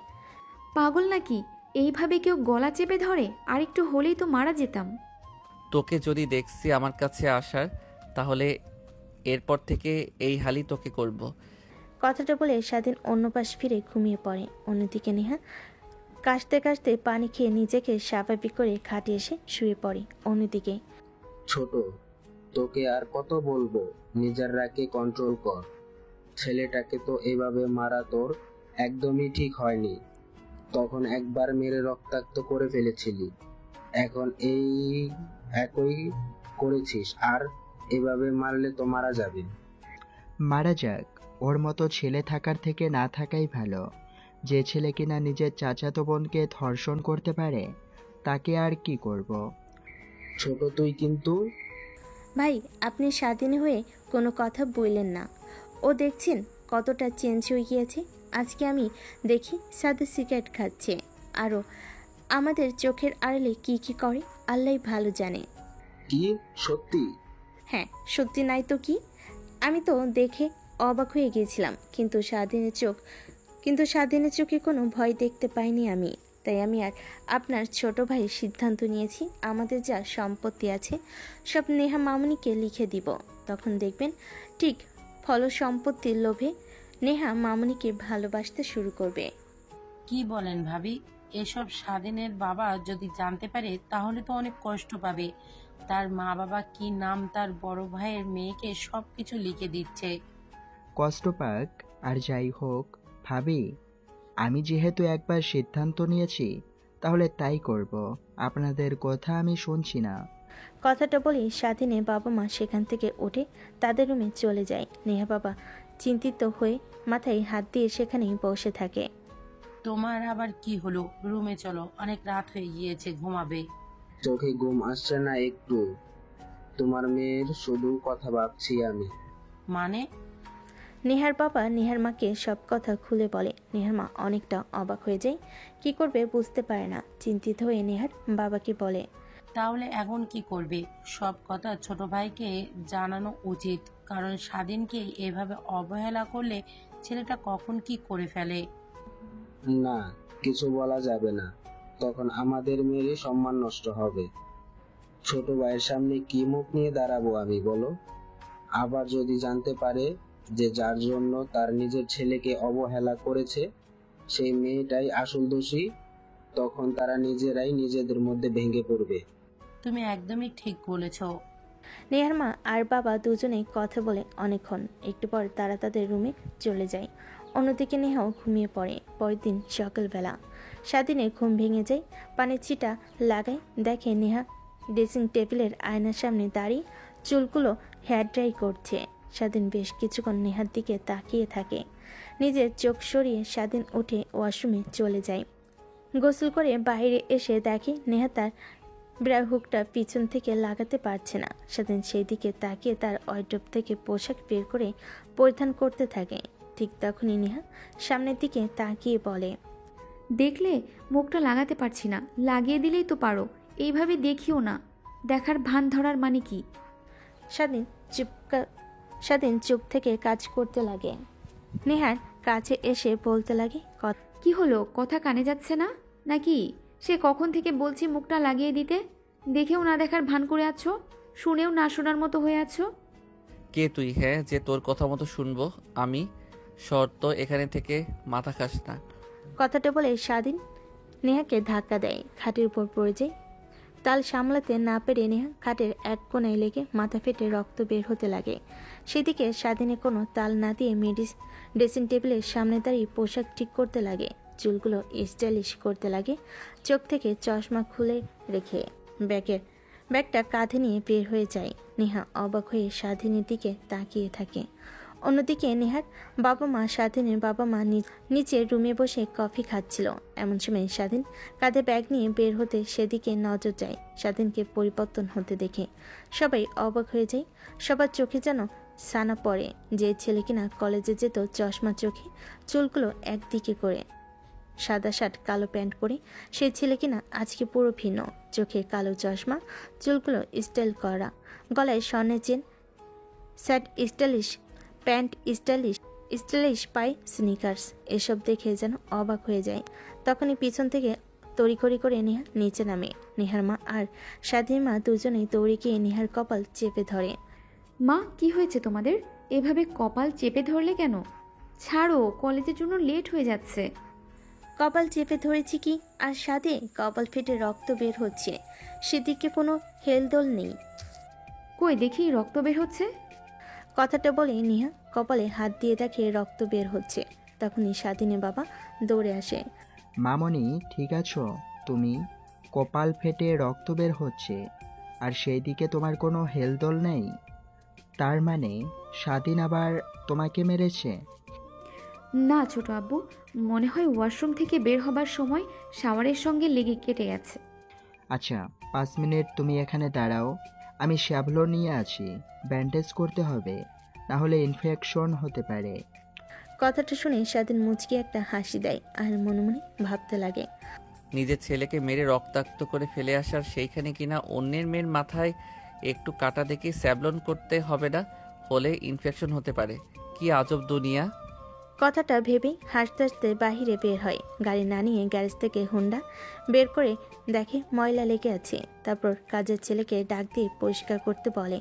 পাগল নাকি? এইভাবে কেউ গলা চেপে ধরে? আর একটু হলেই তো মারা যেতাম। তোকে যদি দেখছি আমার কাছে আসার, তাহলে এরপর থেকে এই হালই তোকে করব। কথাটা বলে স্বাধীন অন্য পাশ ফিরে ঘুমিয়ে পড়ে। অন্যদিকে নেহা কাশতে কাশতে পানি খেয়ে নিজেকে স্বাভাবিক করে খাটে এসে শুয়ে পড়ে। অন্যদিকে ছোট, তোকে আর কত বলবো, নিজের রাগকে কন্ট্রোল কর। ছেলেটাকে তো এভাবে মারা তোর একদমই ঠিক হয়নি। তখন একবার মেরে রক্তাক্ত করে ফেলেছিলি, এখন এই একই করেছিস, আর এভাবে মারলে তো মারা যাবে। মারা যাক, ওর মতো ছেলে থাকার থেকে না থাকাই ভালো। যে ছেলে কিনা নিজের চাচাতো বোনকে ধর্ষণ করতে পারে তাকে আর কি করব। ছোট, তুই কিন্তু ভাই, আপনি স্বাধীন হয়ে কোনো কথা বললেন না। ও দেখছেন কতটা চেঞ্জ হয়ে গিয়েছে। আজকে আমি দেখি সাদা সিগারেট খাচ্ছে, আরও আমাদের চোখের আড়ালে কি কি করে আল্লাহ ভালো জানে। কি সত্যি? হ্যাঁ, সত্যি নাই তো কি। আমি তো দেখে অবাক হয়ে গিয়েছিলাম, কিন্তু স্বাধীনের চোখে কোনো ভয় দেখতে পাইনি আমি। তাই আমি আর আপনার ছোট ভাই সিদ্ধান্ত নিয়েছি, আমাদের যা সম্পত্তি আছে সব নেহা মামুনিকে লিখে দিব। তখন দেখবেন ঠিক সম্পত্তির লোভে নেহা মামুনিকে ভালোবাসতে শুরু করবে। কি বলেন ভাবি? এসব স্বাধীনের বাবা যদি জানতে পারে তাহলে তো অনেক কষ্ট পাবে। তার মা বাবা কি নাম তার বড় ভাইয়ের মেয়েকে সবকিছু লিখে দিচ্ছে। কষ্ট পাক আর যাই হোক, ভাবি, আমি যেহেতু একবার সিদ্ধান্ত নিয়েছি তাহলে তাই করব। আপনাদের কথা আমি শুনছি না। কথাটা বলেই স্বাধীনের বাবা মা সেখান থেকে উঠে তাদের রুমে চলে যায়। নেহা বাবা চিন্তিত হয়ে মাথায় হাত দিয়ে সেখানেই বসে থাকে। তোমার আবার কি হলো? রুমে চলো, অনেক রাত হয়ে গিয়েছে, ঘুমাবে। চোখে ঘুম আসছে না একটু? তোমার মেয়ের শুধু কথা ভাবছি আমি। মানে? নেহার বাবা নেহার মাকে সব কথা খুলে বলে। নেহার মা অনেকটা অবাক হয়ে যায়, কি করবে বুঝতে পারে না। চিন্তিত হয়ে নেহার বাবাকে বলে, তাহলে এখন কি করবে? সব কথা ছোট ভাইকে জানানো উচিত, কারণ স্বাধীনকে এভাবে অবহেলা করলে ছেলেটা কখন কি করে ফেলে। না, কিছু বলা যাবে না, তখন আমাদের মেয়েরই সম্মান নষ্ট হবে। ছোট ভাইয়ের সামনে কি মুখ নিয়ে দাঁড়াবো আমি, বলো? আবার যদি জানতে পারে যে যার জন্য তার নিজের ছেলেকে অবহেলা করেছে সেই মেয়েটাই আসল দোষী, তখন তারা নিজেরাই নিজেদের মধ্যে ভেঙে পড়বে। তুমি একদমই ঠিক বলেছো। নেহার মা আর বাবা দুজনেই কথা বলে অনেকক্ষণ। একটু পর তারা তাদের রুমে চলে যায়। অন্যদিকে নেহাও ঘুমিয়ে পড়ে। পরের দিন সকালবেলা স্বাধীনের ঘুম ভেঙে যায়। পানির ছিটা লাগায়, দেখে নেহা ড্রেসিং টেবিলের আয়নার সামনে দাঁড়িয়ে চুলগুলো হেয়ার ড্রাই করছে। স্বাধীন বেশ কিছুক্ষণ নেহার দিকে তাকিয়ে থাকে। নিজের চোখ সরিয়ে স্বাধীন উঠে ওয়াশরুমে চলে যায়। গোসল করে বাইরে এসে দেখে নেহা তার ব্রা হুকটা পিছন থেকে লাগাতে পারছে না। স্বাধীন সেই দিকে তাকিয়ে তার ওয়ার্ড্রোব থেকে পোশাক বের করে পরিধান করতে থাকে। ঠিক তখনই নেহা সামনের দিকে তাকিয়ে বলে, দেখলে মুখটা লাগাতে পারছি না, লাগিয়ে দিলেই তো পারো। এইভাবে দেখিও না, দেখার ভান ধরার মানে কি? স্বাধীন চুপ থেকে কাজ করতে লাগে। নেহার কাছে এসে বলতে লাগে, কি হলো, কথা কানে যাচ্ছে না নাকি? সে কখন থেকে বলছি মুখটা লাগিয়ে দিতে, দেখেও না দেখার ভান করে আছো, শুনেও না শোনার মতো হয়ে আছো। কে তুই, হ্যাঁ, যে তোর কথা মতো শুনবো আমি? শর্ত, এখানে থেকে মাথা খাস না। কথাটা বলে স্বাধীন নেহাকে ধাক্কা দেয়, খাটের উপর পড়ে যায়। তাল সামলাতে না পেরে নেহা খাটের এক কোণায় লেগে মাথা ফেটে রক্ত বের হতে লাগে। সেদিকে স্বাধীনে কোনো তাল না দিয়ে ড্রেসিং টেবিলের সামনে দাঁড়িয়ে পোশাক ঠিক করতে লাগে, চুলগুলো স্টাইলিশ করতে লাগে। চোখ থেকে চশমা খুলে রেখে ব্যাগটা কাঁধে নিয়ে বের হয়ে যায়। নেহা অবাক হয়ে স্বাধীনের দিকে তাকিয়ে থাকে। অন্যদিকে নেহার বাবা মা স্বাধীনের বাবা মা নিচের রুমে বসে কফি খাচ্ছিল। এমন সময় স্বাধীন কাঁধে ব্যাগ নিয়ে বের হতে সেদিকে নজর যায়। স্বাধীনকে পরিবর্তন হতে দেখে সবাই অবাক হয়ে যায়। সবার চোখে যেন সানা পড়ে। যে ছেলে কিনা কলেজে যেত চশমা চোখে, চুলগুলো একদিকে করে, সাদা শার্ট কালো প্যান্ট পরে, সেই ছেলে কিনা আজকে পুরো ভিন্ন। চোখে কালো চশমা, চুলগুলো স্টাইল করা, গলায় স্বর্ণের chain, shirt stylish, pant stylish পায়ে স্নিকার্স। এসব দেখে যেন অবাক হয়ে যায়। তখনই পিছন থেকে তড়িঘড়ি করে নেহা নিচে নামে। নেহার মা আর স্বাধীন মা দুজনেই দৌড়ে গিয়ে নেহার কপাল চেপে ধরে। মা, কি হয়েছে তোমাদের? এভাবে কপাল চেপে ধরলে কেন? ছাড়ো, কলেজের জন্য লেট হয়ে যাচ্ছে। কপাল চেপে ধরেছি কি, আর সাথে কপাল ফেটে রক্ত বের হচ্ছে, সেদিকে কোনো হেলদোল নেই। কই দেখি, রক্ত বের হচ্ছে। কথাটা বলে নেহা কপালে হাত দিয়ে দেখে রক্ত বের হচ্ছে। তখনই স্বাধীনের বাবা দৌড়ে আসে। মামনি, ঠিক আছো তুমি? কপাল ফেটে রক্ত বের হচ্ছে আর সেই দিকে তোমার কোনো হেলদোল নেই? তার মানে স্বাধীন আবার তোমাকে মেরেছে? না ছোট আব্বু, মনে হয় ওয়াশরুম থেকে বের হবার সময় শাওয়ারের সঙ্গে লেগে কেটে গেছে। আচ্ছা, 5 মিনিট তুমি এখানে দাঁড়াও, আমি শ্যাভলো নিয়ে আছি, ব্যান্ডেজ করতে হবে, না হলে ইনফেকশন হতে পারে। কথাটা শুনে স্বাধীন মুচকি একটা হাসি দেয় আর মনে মনে ভাবতে লাগে, নিজের ছেলেকে মেরে রক্তাক্ত করে ফেলে আসার সেইখানে কিনা অন্যের মেয়ের মাথায় একটু কাটা দেখে স্যাবলন করতে হবে না, হলে ইনফেকশন হতে পারে। কি আজব দুনিয়া। কথাটা ভেবেই হাসতে হাসতে বাহিরে বের হয়। গাড়ি না নিয়ে গ্যারেজ থেকে হুন্ডা বের করে দেখে ময়লা লেগে আছে। তারপর কাজের ছেলেকে ডাক দিয়ে পরিষ্কার করতে বলে।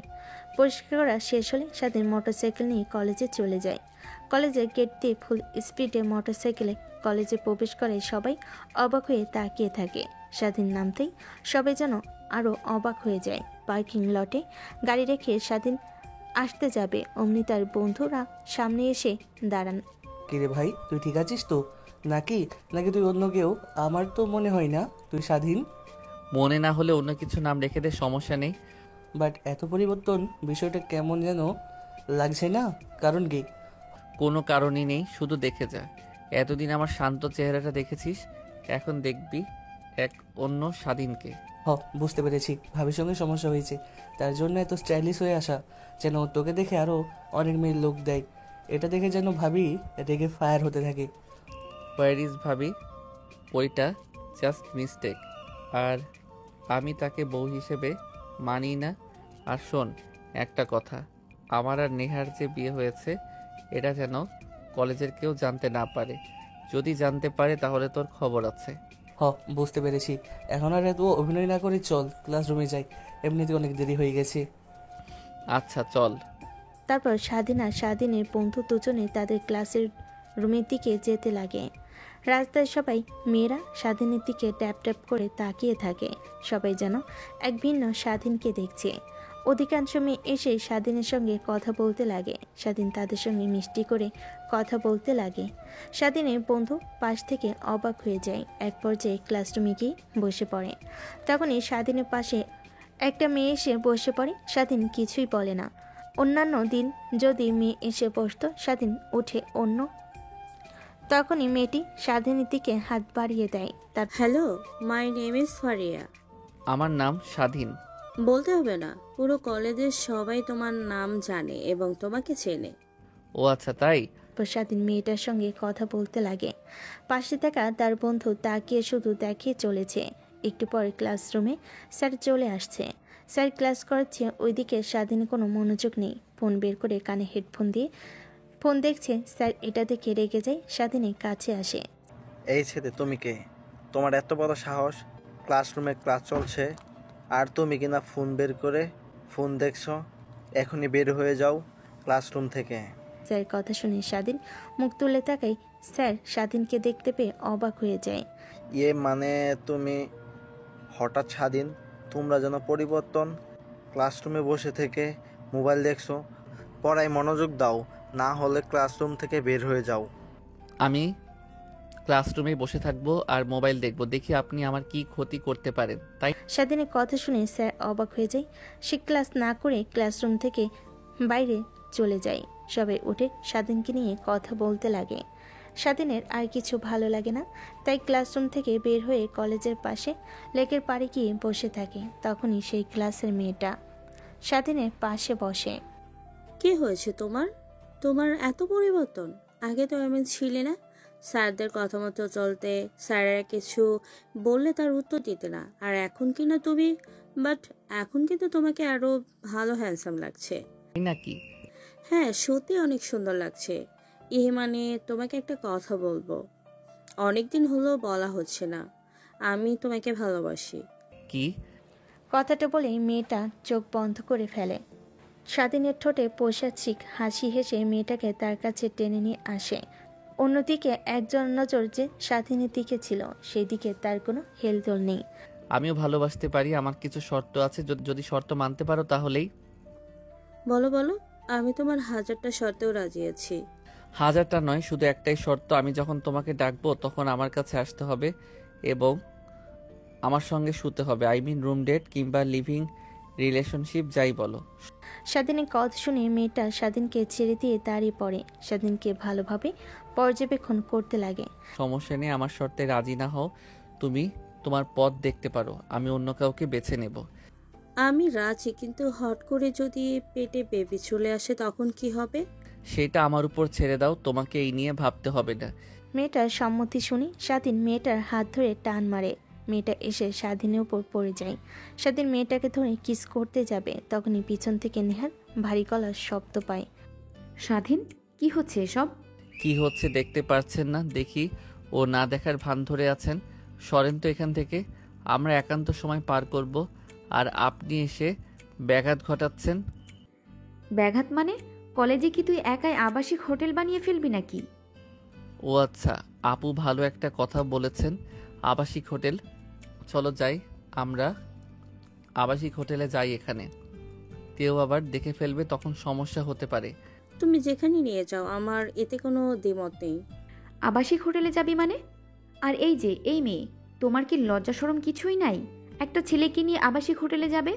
পরিষ্কার করা শেষ হলে স্বাধীন মোটরসাইকেল নিয়ে কলেজে চলে যায়। কলেজের গেট দিয়ে ফুল স্পিডে মোটরসাইকেলে কলেজে প্রবেশ করে সবাই অবাক হয়ে তাকিয়ে থাকে। স্বাধীন নামতেই সবাই যেন আরও অবাক হয়ে যায়। পার্কিং লটে গাড়ি রেখে স্বাধীন আসতে যাবে অমনি তার বন্ধুরা সামনে এসে দাঁড়ান। কিরে ভাই, তুই ঠিক আছিস তো? নাকি নাকি তুই অন্য কেউ? আমার তো মনে হয় না তুই স্বাধীন। মনে না হলে অন্য কিছু নাম রেখে দে, সমস্যা নেই। বাট এত পরিবর্তন, বিষয়টা কেমন যেন লাগছে না? কারণ কি? কোনো কারণই নেই, শুধু দেখে যা। এতদিন আমার শান্ত চেহারাটা দেখেছিস, এখন দেখবি এক অন্য স্বাধীনকে। বুঝতে পেরেছি, ভাবির সঙ্গে সমস্যা হয়েছে, তার জন্য এত স্টাইলিশ হয়ে আসা, যেন তোকে দেখে আরও অনেক মেয়ের লোক দেয়। এটা দেখে যেন ভাবি রেগে ফায়ার হতে থাকে। হোয়ার ইজ ভাবি? ওইটা জাস্ট মিস্টেক, আর আমি তাকে বউ হিসেবে মানি না। আর শোন একটা কথা, আমার আর নেহার যে বিয়ে হয়েছে এটা যেন কলেজের কেউ জানতে না পারে। যদি জানতে পারে তাহলে তোর খবর আছে। বুঝতে পেরেছি, এখন আর এত অভিনয় না করে চল ক্লাসরুমে যাই, এমনিতে অনেক দেরি হয়ে গেছে। আচ্ছা চল। তারপর স্বাধীন আর স্বাধীনের বন্ধু দুজনে তাদের ক্লাসের রুমের দিকে যেতে লাগে। রাস্তায় সবাই মেয়েরা স্বাধীনের দিকে ট্যাপ ট্যাপ করে তাকিয়ে থাকে। সবাই যেন এক ভিন্ন স্বাধীনকে দেখছে। অধিকাংশ মেয়ে এসে স্বাধীনের সঙ্গে কথা বলতে লাগে। স্বাধীন তাদের সঙ্গে মিষ্টি করে কথা বলতে লাগে। স্বাধীনের বন্ধু পাশ থেকে অবাক হয়ে যায়। এক পর্যায়ে ক্লাসরুমে গিয়ে বসে পড়ে। তখনই স্বাধীনের পাশে একটা মেয়ে এসে বসে পড়ে। স্বাধীন কিছুই বলে না। অন্যান্য দিন যদি মেয়ে এসে বসত, স্বাধীন উঠে অন্য তখনই মেয়েটি স্বাধীনের দিকে হাত বাড়িয়ে দেয়। তার hello, my name is Faria. আমার নাম স্বাধীন। বলতে হবে না, পুরো কলেজের সবাই তোমার নাম জানে এবং তোমাকে চেনে। ও আচ্ছা তাই। স্বাধীন মেয়েটার সঙ্গে কথা বলতে লাগে। পাশে থাকা তার বন্ধু তাকিয়ে শুধু দেখে চলেছে। একটু পরে ক্লাসরুমে স্যার চলে আসছে। স্যার ক্লাস করাচ্ছে, ওইদিকে স্বাধীন কোনো মনোযোগ নেই। ফোন বের করে কানে হেডফোন দিয়ে ফোন দেখছে। স্যার এটা দেখে রেগে যায়। স্বাধীনের কাছে আসে। এই ছেলে, তুমি কে? তোমার এত বড় সাহস? ক্লাসরুমে ক্লাস চলছে আর তুমি কিনা ফোন বের করে ফোন দেখছো? এখনই বের হয়ে যাও ক্লাসরুম থেকে। স্যার কথা শুনে স্বাধীন মুখ তুলে তাকায়। স্যার স্বাধীনকে দেখতে পেয়ে অবাক হয়ে যায়। মানে তুমি হঠাৎ স্বাধীন, তোমরা যেন পরিবর্তন। ক্লাসরুমে বসে থেকে মোবাইল দেখছো, পড়ায় মনোযোগ দাও, না হলে ক্লাসরুম থেকে বের হয়ে যাও। আমি ক্লাসরুমে বসে থাকবো আর মোবাইল দেখবো, দেখি আপনি আমার কি ক্ষতি করতে পারেন, তাই? স্বাধীনের কথা শুনে স্যার অবাক হয়ে যায়। সে ক্লাস না করে ক্লাসরুম থেকে বাইরে চলে যায়। সবাই উঠে স্বাধীনকে নিয়ে কথা বলতে লাগে। স্বাধীনের আর কিছু ভালো লাগে না, তাই ক্লাসরুম থেকে বের হয়ে কলেজের পাশে লেকের পাড়ে গিয়ে বসে থাকে। তখনই সেই ক্লাসের মেয়েটা স্বাধীনের পাশে বসে। কি হয়েছে তোমার? তোমার এত পরিবর্তন, আগে তো এমন ছিলে না। স্যারদের কথা মতো চলতে, স্যারেরা কিছু বললে তার উত্তর দিতে না, আর এখন কিনা তুমি। বাট এখন কিন্তু তোমাকে আরো ভালো হ্যান্ডসাম লাগছে। তাই নাকি? হ্যাঁ, সত্যি অনেক সুন্দর লাগছে। মানে তোমাকে একটা কথা বলবো, অনেকদিন হলো বলা হচ্ছে না। আমি তোমাকে ভালোবাসি। কি? কথাটা বলেই মেয়েটা চোখ বন্ধ করে ফেলে। স্বাধীনের ঠোঁটে পৈশাচিক হাসি হেসে মেয়েটাকে তার কাছে টেনে নিয়ে আসে। অন্যদিকে একজন নজর যে স্বাধীনের দিকে ছিল, সেই দিকে তার কোনো হেলদোল নেই। আমিও ভালোবাসতে পারি, আমার কিছু শর্ত আছে, যদি শর্ত মানতে পারো তাহলেই। বলো বলো, আমি তোমার 1000টা শর্তেও রাজি আছি। 1000টা নয়, শুধু একটাই শর্ত, আমি যখন তোমাকে ডাকবো তখন আমার কাছে আসতে হবে এবং আমার সঙ্গে শুতে হবে। আই মিন রুম ডেট কিংবা লিভিং রিলেশনশিপ, যাই বলো। স্বাধীনের কথা শুনে মেয়েটা স্বাধীনকে ছেড়ে দিয়ে দাঁড়িয়ে পড়ে। স্বাধীনকে ভালোভাবে পর্যবেক্ষণ করতে লাগে। সমস্যা নেই, আমার শর্তে রাজি না হও তুমি তোমার পথ দেখতে পারো, আমি অন্য কাউকে বেছে নেব। আমি রাজি, কিন্তু হট করে যদি পেটে বেবি চলে আসে তখন কি হবে? সেটা আমার উপর ছেড়ে দাও, তোমাকে এই নিয়ে ভাবতে হবে না। মেয়েটার সম্মতি শুনে স্বাধীন মেয়েটার হাত ধরে টান মারে। মেয়েটা এসে স্বাধীনের উপর পড়ে যায়। স্বাধীন মেয়েটাকে ধরে কিস করতে যাবে, তখনই পিছন থেকে নেহার ভারী গলার শব্দ পায়। স্বাধীন, কি হচ্ছে এসব? কি হচ্ছে দেখতে পারছেন না? দেখি ও না দেখার ভান ধরে আছেন। সরেন তো এখান থেকে, আমরা একান্ত সময় পার করব, আর আপনি এসে ব্যাঘাত ঘটাচ্ছেন। ব্যাঘাত মানে? কলেজে কি তুই একাই আবাসিক হোটেল বানিয়ে ফেলবি নাকি? ও আচ্ছা, আপু ভালো একটা কথা বলেছেন, আবাসিক হোটেল। চলো যাই, আমরা আবাসিক হোটেলে যাই। এখানে কেউ আবার দেখে ফেলবে, তখন সমস্যা হতে পারে। তুমি যেখানে নিয়ে যাও, আমার এতে কোনো দ্বিমত নেই। আবাসিক হোটেলে যাবি মানে? আর এই যে এই মেয়ে, তোমার কি লজ্জা শরম কিছুই নাই? একটা ছেলেকে নিয়ে আবাসিক হোটেলে যাবে,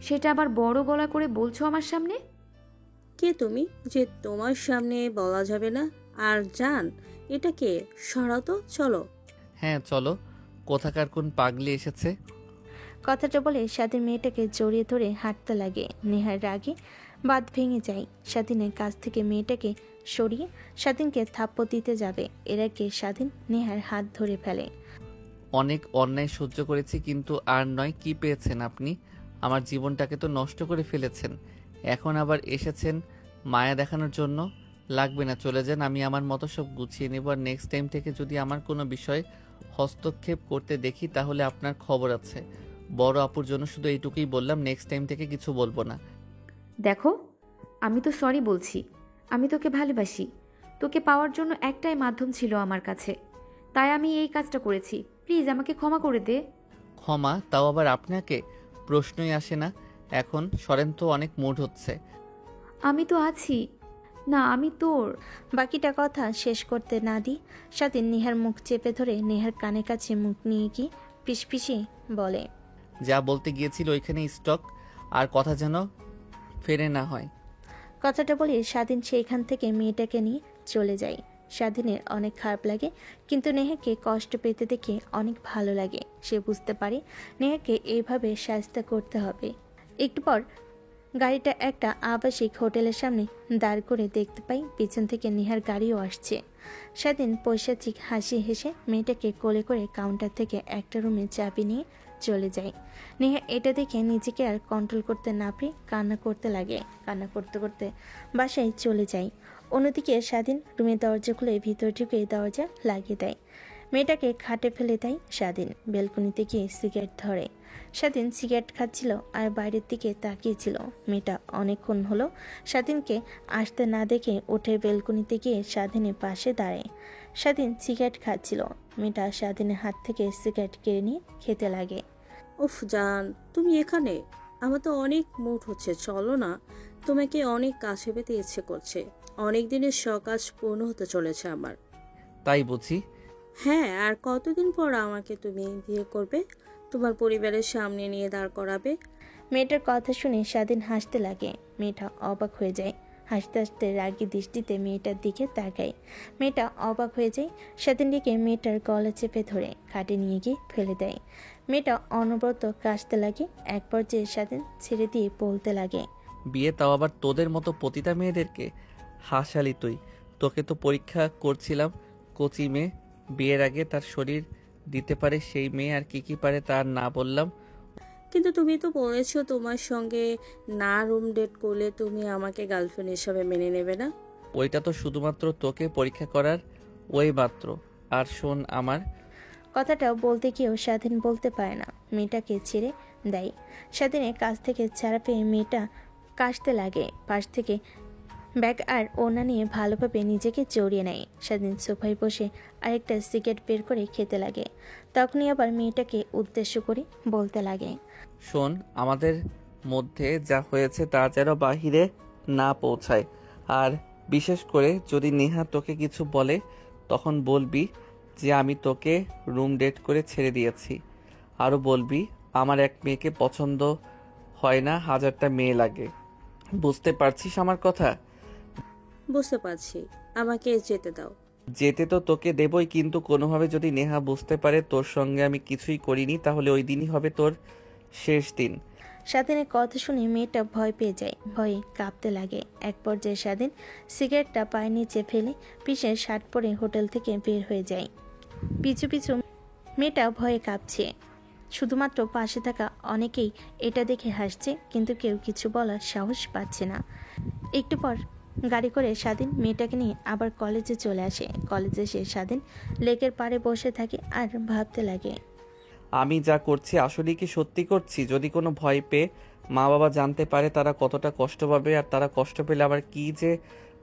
সেটা আবার বড় গলা করে বলছো আমার সামনে? কে তুমি যে তোমার সামনে বলা যাবে না? আর জান, এটা কে? সরাও তো, চলো। হ্যাঁ চলো। কোথাকার কোন পাগলি এসেছে? কথাটা বলে স্বাধীন মেয়েটাকে জড়িয়ে ধরে হাঁটতে লাগে। নেহার রাগে বাঁধ ভেঙে যায়। স্বাধীনের কাছ থেকে মেয়েটাকে সরিয়ে স্বাধীনকে থাপ্পড় দিতে যাবে, এর আগে স্বাধীন নেহার হাত ধরে ফেলে। অনেক অন্যায় সহ্য করেছি, কিন্তু আর নয়। কি পেয়েছেন আপনি? আমার জীবনটাকে তো নষ্ট করে ফেলেছেন, এখন আবার এসেছেন মায়া দেখানোর জন্য। লাগবে না, চলে যান। আমি আমার মতো সব গুছিয়ে নেব, আর নেক্সট টাইম থেকে যদি আমার কোনো বিষয় হস্তক্ষেপ করতে দেখি তাহলে আপনার খবর আছে। বড় আপুর জন্য শুধু এইটুকুই বললাম, নেক্সট টাইম থেকে কিছু বলবো না। দেখো, আমি তো সরি বলছি। আমি তোকে ভালোবাসি। তোকে পাওয়ার জন্য একটাই মাধ্যম ছিল আমার কাছে, তাই আমি এই কাজটা করেছি। প্লিজ আমাকে ক্ষমা করে দে। ক্ষমা? তাও আবার আপনাকে? প্রশ্নই আসে না। এখন সরেন তো, অনেক মুড হচ্ছে। আমি তো আছি না, আমি তোর। বাকিটা কথা শেষ করতে না দি স্বাধীন নেহার মুখ চেপে ধরে নেহার কানে কাছে মুখ নিয়ে গিয়ে পিসপিসিয়ে বলে, যা বলতে গিয়েছিল ওইখানে স্টক, আর কথা যেন ফেরে না হয়। কথাটা বলে স্বাধীন সেইখান থেকে মেয়েটাকে নিয়ে চলে যায়। স্বাধীনের অনেক খারাপ লাগে, কিন্তু নেহাকে কষ্ট পেতে দেখে অনেক ভালো লাগে। সে বুঝতে পারে নেহাকে এইভাবে শায়েস্তা করতে হবে। একটু পর গাড়িটা একটা আবাসিক হোটেলের সামনে দাঁড় করে দেখতে পাই পিছন থেকে নেহার গাড়িও আসছে। স্বাধীন পৈশাচিক হাসি হেসে মেয়েটাকে কোলে করে কাউন্টার থেকে একটা রুমে চাবি নিয়ে চলে যায়। নেহা এটা দেখে নিজেকে আর কন্ট্রোল করতে না পেরে কান্না করতে লাগে। কান্না করতে করতে বাসায় চলে যায়। অন্যদিকে স্বাধীন রুমের দরজা খুলে ভিতর ঢুকে দরজা লাগিয়ে দেয়। মেয়েটাকে খাটে ফেলে দেয় স্বাধীন। বেলকনিতে গিয়ে সিগারেট ধরে। স্বাধীন সিগারেট খাচ্ছিল আর বাইরের দিকে তাকিয়েছিল। মেয়েটা অনেকক্ষণ হলো স্বাধীনকে আসতে না দেখে উঠে বেলকনিতে গিয়ে স্বাধীনের পাশে দাঁড়ায়। স্বাধীন সিগারেট খাচ্ছিল। মেয়েটা স্বাধীনের হাত থেকে সিগারেট কেড়ে নিয়ে খেতে লাগে। উফ জান, তুমি এখানে? আমার তো অনেক মুড হচ্ছে, চলো না। তোমাকে অনেক কাছে পেতে ইচ্ছে করছে। অনেক দিনের শখ আজ পূর্ণ হতে চলেছে আমার। তাই বুঝি? হ্যাঁ, আর কতদিন পর আমাকে তুমি বিয়ে করবে, তোমার পরিবারের সামনে নিয়ে দাঁড় করাবে? মেয়েটার কথা শুনে স্বাধীন হাসতে লাগে। মেয়েটা অবাক হয়ে যায়। হাসতে হাসতে রাগী দৃষ্টিতে মেয়েটার দিকে তাকায়। মেয়েটা অবাক হয়ে যায়। স্বাধীন দিকে মেয়েটার গলা চেপে ধরে খাটে নিয়ে গিয়ে ফেলে দেয়। মেয়েটা অনবরত কাশতে লাগে। এক পর্যায়ে স্বাধীন ছেড়ে দিয়ে বলতে লাগে, বিয়ে, তাও আবার তোদের মতো পতিতা মেয়েদেরকে? হাসালি তুই। তোকে তো পরীক্ষা করছিলাম, কচি মেয়ে। বিয়ের আগে তার শরীর দিতে পারে সেই মেয়ে, আর কি কি পারে তার না বললাম। কিন্তু তুমি তো বলেছো তোমার সঙ্গে না রুম ডেট করলে তুমি আমাকে গার্লফ্রেন্ড হিসাবে মেনে নেবে না। ওইটা তো শুধুমাত্র তোকে পরীক্ষা করার ওই মাত্র। আর শোন, আমার কথাটা বলতে গিয়েও স্বাধীন বলতে পারে না। মেয়েটাকে ছেড়ে দেয়। স্বাধীনের কাছ থেকে ছাড়া পেয়ে মেয়েটা কাশতে লাগে। পাশ থেকে ব্যাগ আর ওনা নিয়ে ভালোভাবে নিজেকে জড়িয়ে নেয়। স্বাধীন সোফায় বসে আরেকটা সিগারেট বের করে খেতে লাগে। তখনই আবার মেয়েটাকে উদ্দেশ্য করে বলতে লাগে, শোন, আমাদের মধ্যে যা হয়েছে তা যেন বাহিরে না পৌঁছায়। আর বিশেষ করে যদি নেহা তোকে কিছু বলে, তখন বলবি যে আমি তোকে রুম ডেট করে ছেড়ে দিয়েছি। আরও বলবি আমার এক মেয়েকে পছন্দ হয় না, 1000টা মেয়ে লাগে। বুঝতে পারছিস আমার কথা? বুঝতে পারছি, আমাকে যেতে দাও। যেতে তো তোকে দেবই, কিন্তু কোনোভাবে যদি নেহা বুঝতে পারে তোর সঙ্গে আমি কিছুই করিনি, তাহলে ওই দিনই হবে তোর শেষ দিন। স্বাধীনের কথা শুনে মেয়েটা ভয় পেয়ে যায়। ভয়ে কাঁপতে লাগে। এক পর্যায়ে স্বাধীন সিগারেটটা পায়ের নিচে ফেলে পিঠে শার্ট পরে হোটেল থেকে বের হয়ে যায়। পিছু পিছু মেয়েটা ভয়ে কাঁপছে। শুধুমাত্র পাশে থাকা অনেকেই এটা দেখে হাসছে, কিন্তু কেউ কিছু বলার সাহস পাচ্ছে না। একটু পর গাড়ি করে স্বাধীন মেয়েটাকে নিয়ে আবার কলেজে চলে আসে। কলেজে এসে স্বাধীন লেকের পাড়ে বসে থাকে আর ভাবতে লাগে। আমি যা করছি আসলেই কি সত্যি করছি? যদি কোনো ভয় পেয়ে মা বাবা জানতে পারে তারা কতটা কষ্ট পাবে, আর তারা কষ্ট পেলে আবার কি যে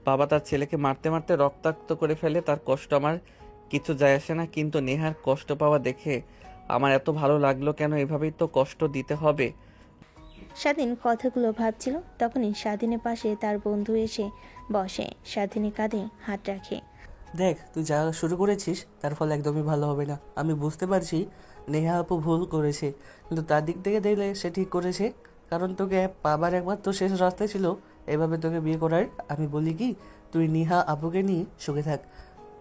বাবা তার ছেলেকে মারতে মারতে রক্তাক্ত করে ফেলে, তার কষ্ট আমার কিছু যায় আসে না। কিন্তু নেহার কষ্ট পাওয়া দেখে আমার এত ভালো লাগলো কেন? এভাবেই তো কষ্ট দিতে হবে। স্বাধীন কথাগুলো ভাবছিল, তখনই স্বাধীনের পাশে তার বন্ধু এসে বসে। স্বাধীনের কাঁধে হাত রাখে। দেখ, তুই যা শুরু করেছিস তার ফল একদমই ভালো হবে না। আমি বুঝতে পারছি নেহা আপু ভুল করেছে, কিন্তু তার দিক থেকে দেখলে সে ঠিক করেছে। কারণ তোকে পাবার একমাত্র শেষ রাস্তায় ছিল এভাবে তোকে বিয়ে করার। আমি বলি কি, তুই নেহা আপুকে নিয়ে সুখে থাক।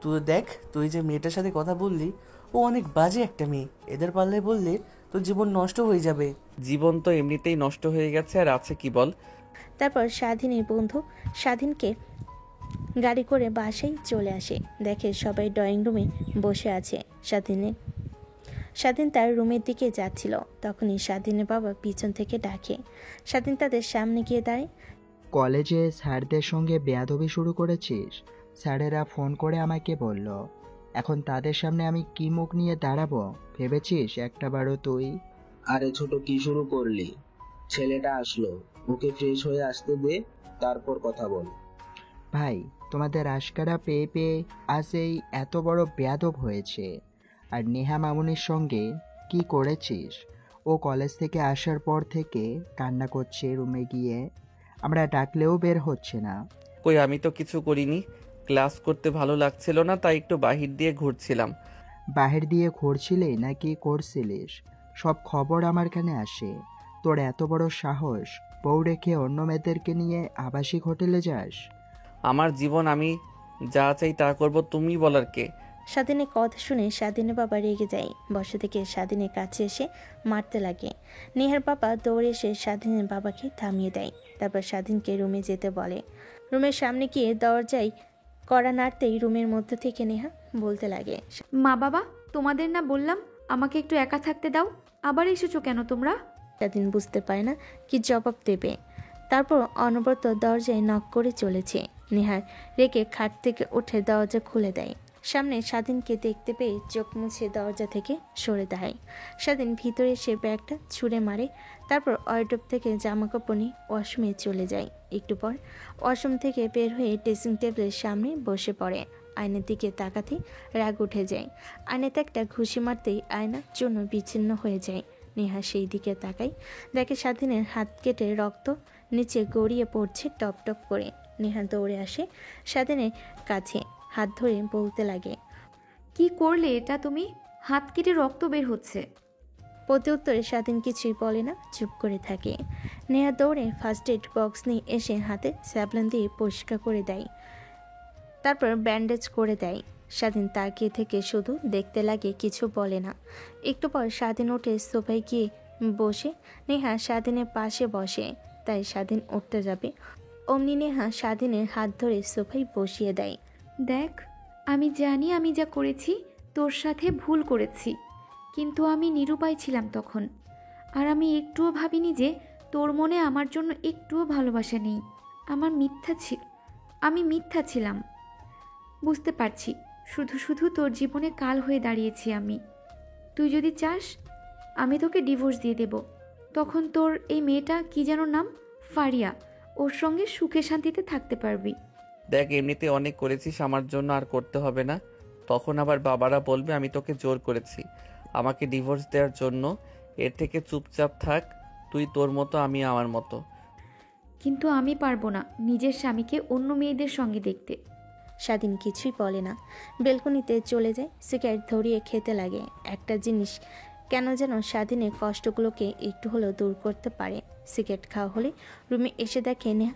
তুই দেখ, তুই যে মেয়েটার সাথে কথা বললি ও অনেক বাজে একটা মেয়ে। এদের পাল্লায় বললে তোর জীবন নষ্ট হয়ে যাবে। জীবন তো এমনিতেই নষ্ট হয়ে গেছে, আর আছে কি বল? তারপর স্বাধীনের বন্ধু স্বাধীনকে গাড়ি করে বাসায় চলে আসে। দেখে সবাই ড্রয়িং রুমে বসে আছে। স্বাধীন তার রুমের দিকে যাচ্ছিল, তখনই স্বাধীনের বাবা পিছন থেকে ডাকে। স্বাধীন তাদের সামনে গিয়ে দাঁড়ায়। কলেজে স্যারদের সঙ্গে বেয়াদবি শুরু করেছিস? স্যারেরা ফোন করে আমাকে বলল, এখন তাদের সামনে আমি কি মুখ নিয়ে দাঁড়াবো ভেবেছিস একটাবারও তুই? আরে ছোট, কি শুরু করলি? ছেলেটা আসলো, ওকে ফ্রেশ হয়ে আসতে দে, তারপর কথা বল। ভাই, তোমাদের আশকারা পেয়ে পেয়ে আজ এই এত বড় বেয়াদব হয়েছে। আর নেহা মামুনির সঙ্গে কি করেছিস? ও কলেজ থেকে আসার পর থেকে কান্না করছে রুমে গিয়ে, আমরা ডাকলেও বের হচ্ছে না। কই, আমি তো কিছু করিনি। ক্লাস করতে ভালো লাগছিল না, তাই একটু বাহির দিয়ে ঘুরছিলাম। বাহির দিয়ে ঘুরছিলি নাকি করছিলিস? সব খবর আমার কানে আসে। তোর এত বড় সাহস, বউ রেখে অন্য মেয়েদেরকে নিয়ে আবাসিক হোটেলে যাস? আমার জীবন, আমি যা চাই তা করব, তুমি বলার কে? স্বাধীনের কথা শুনে স্বাধীনের বাবা রেগে যায়। বসে থেকে স্বাধীনের কাছে এসে মারতে লাগে। নেহার বাবা দৌড়ে এসে স্বাধীনের বাবাকে থামিয়ে দেয়। তারপর স্বাধীনকে রুমে যেতে বলে। রুমের সামনে গিয়ে দরজায় কড়া নাড়তেই রুমের মধ্যে থেকে নেহা বলতে লাগে। মা বাবা, তোমাদের না বললাম আমাকে একটু একা থাকতে দাও? আবার এসেছো কেন তোমরা? স্বাধীন বুঝতে পারে না কি জবাব দেবে। তারপর অনবরত দরজায় নক করে চলেছে। নেহার রেগে খাট থেকে উঠে দরজা খুলে দেয়। সামনে স্বাধীনকে দেখতে পেয়ে চোখ মুছে দরজা থেকে সরে দাঁড়ায়। স্বাধীন ভিতরে এসে ব্যাগটা ছুঁড়ে মারে। তারপর ওয়ার্ডরোব থেকে জামা কাপড় নিয়ে ওয়াশরুমে চলে যায়। একটু পর ওয়াশরুম থেকে বের হয়ে ড্রেসিং টেবিলের সামনে বসে পড়ে। আয়নার দিকে তাকাতেই রাগ উঠে যায়। আয়নাতে একটা ঘুষি মারতেই আয়না চূর্ণ বিচ্ছিন্ন হয়ে যায়। নেহা সেই দিকে তাকায়, দেখে স্বাধীনের হাত কেটে রক্ত নিচে গড়িয়ে পড়ছে টপ টপ করে। নেহা দৌড়ে আসে স্বাধীনের কাছে, হাত ধরে বলতে লাগে, কি করলে এটা তুমি? হাত কেটে রক্ত বের হচ্ছে। প্রতি উত্তরে স্বাধীন কিছুই বলে না, চুপ করে থাকে। নেহা দৌড়ে ফার্স্ট এড বক্স নিয়ে এসে হাতে স্যাভলন দিয়ে পরিষ্কার করে দেয়। তারপর ব্যান্ডেজ করে দেয়। স্বাধীন তাকিয়ে থেকে শুধু দেখতে লাগে, কিছু বলে না। একটু পর স্বাধীন উঠে সোফায় গিয়ে বসে। নেহা স্বাধীনের পাশে বসে, তাই স্বাধীন উঠতে যাবে অমনি নেহা স্বাধীনের হাত ধরে সোফায় বসিয়ে দেয়। দেখ, আমি জানি আমি যা করেছি তোর সাথে ভুল করেছি, কিন্তু আমি নিরুপায় ছিলাম তখন। আর আমি একটুও ভাবিনি যে তোর মনে আমার জন্য একটুও ভালোবাসা নেই। আমি মিথ্যা ছিলাম। বুঝতে পারছি, শুধু শুধু তোর জীবনে কাল হয়ে দাঁড়িয়েছি আমি। তুই যদি চাস আমি তোকে ডিভোর্স দিয়ে দেব। তখন তোর এই মেয়েটা কি যেন নাম, ফারিয়া, ওর সঙ্গে সুখে শান্তিতে থাকতে পারবি। দেখ, এমনিতে অনেক করেছিস আমার জন্য, আর করতে হবে না। তখন আবার বাবারা বলবে আমি তোকে জোর করেছি আমাকে ডিভোর্স দেওয়ার জন্য। এর থেকে চুপচাপ থাক, তুই তোর মতো, আমি আমার মতো। কিন্তু আমি পারবো না নিজের স্বামীকে অন্য মেয়েদের সঙ্গে দেখতে। স্বাধীন কিছুই বলে না, বেলকনিতে চলে যায়। সিগারেট ধরিয়ে খেতে লাগে। একটা জিনিস কেন যেন স্বাধীনের কষ্টগুলোকে একটু হলেও দূর করতে পারে। সিগারেট খাওয়া হলে রুমে এসে দেখে নেহা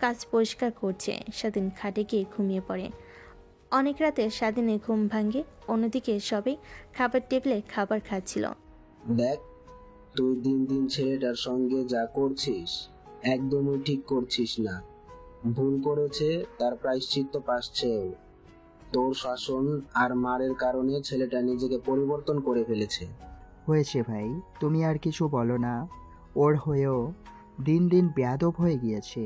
কাজ পরিষ্কার করছে। স্বাধীন খাটে গিয়ে ঘুমিয়ে পড়ে। অনেক রাতে স্বাধীনের ঘুম ভাঙে। অন্যদিকে সবাই খাবার টেবিলে খাবার খাচ্ছিল। দেখ, তুই দিন দিন ছেলেটার সঙ্গে যা করছিস একদমই ঠিক করছিস না। ভুল করেছে, তার প্রায়শ্চিত্ত পাচ্ছেও। তোর শাসন আর মারের কারণে ছেলেটা নিজেকে পরিবর্তন করে ফেলেছে। হয়েছে ভাই, তুমি আর কিছু বলো না। ওর হয়েও দিন দিন বেয়াদব হয়ে গিয়েছে।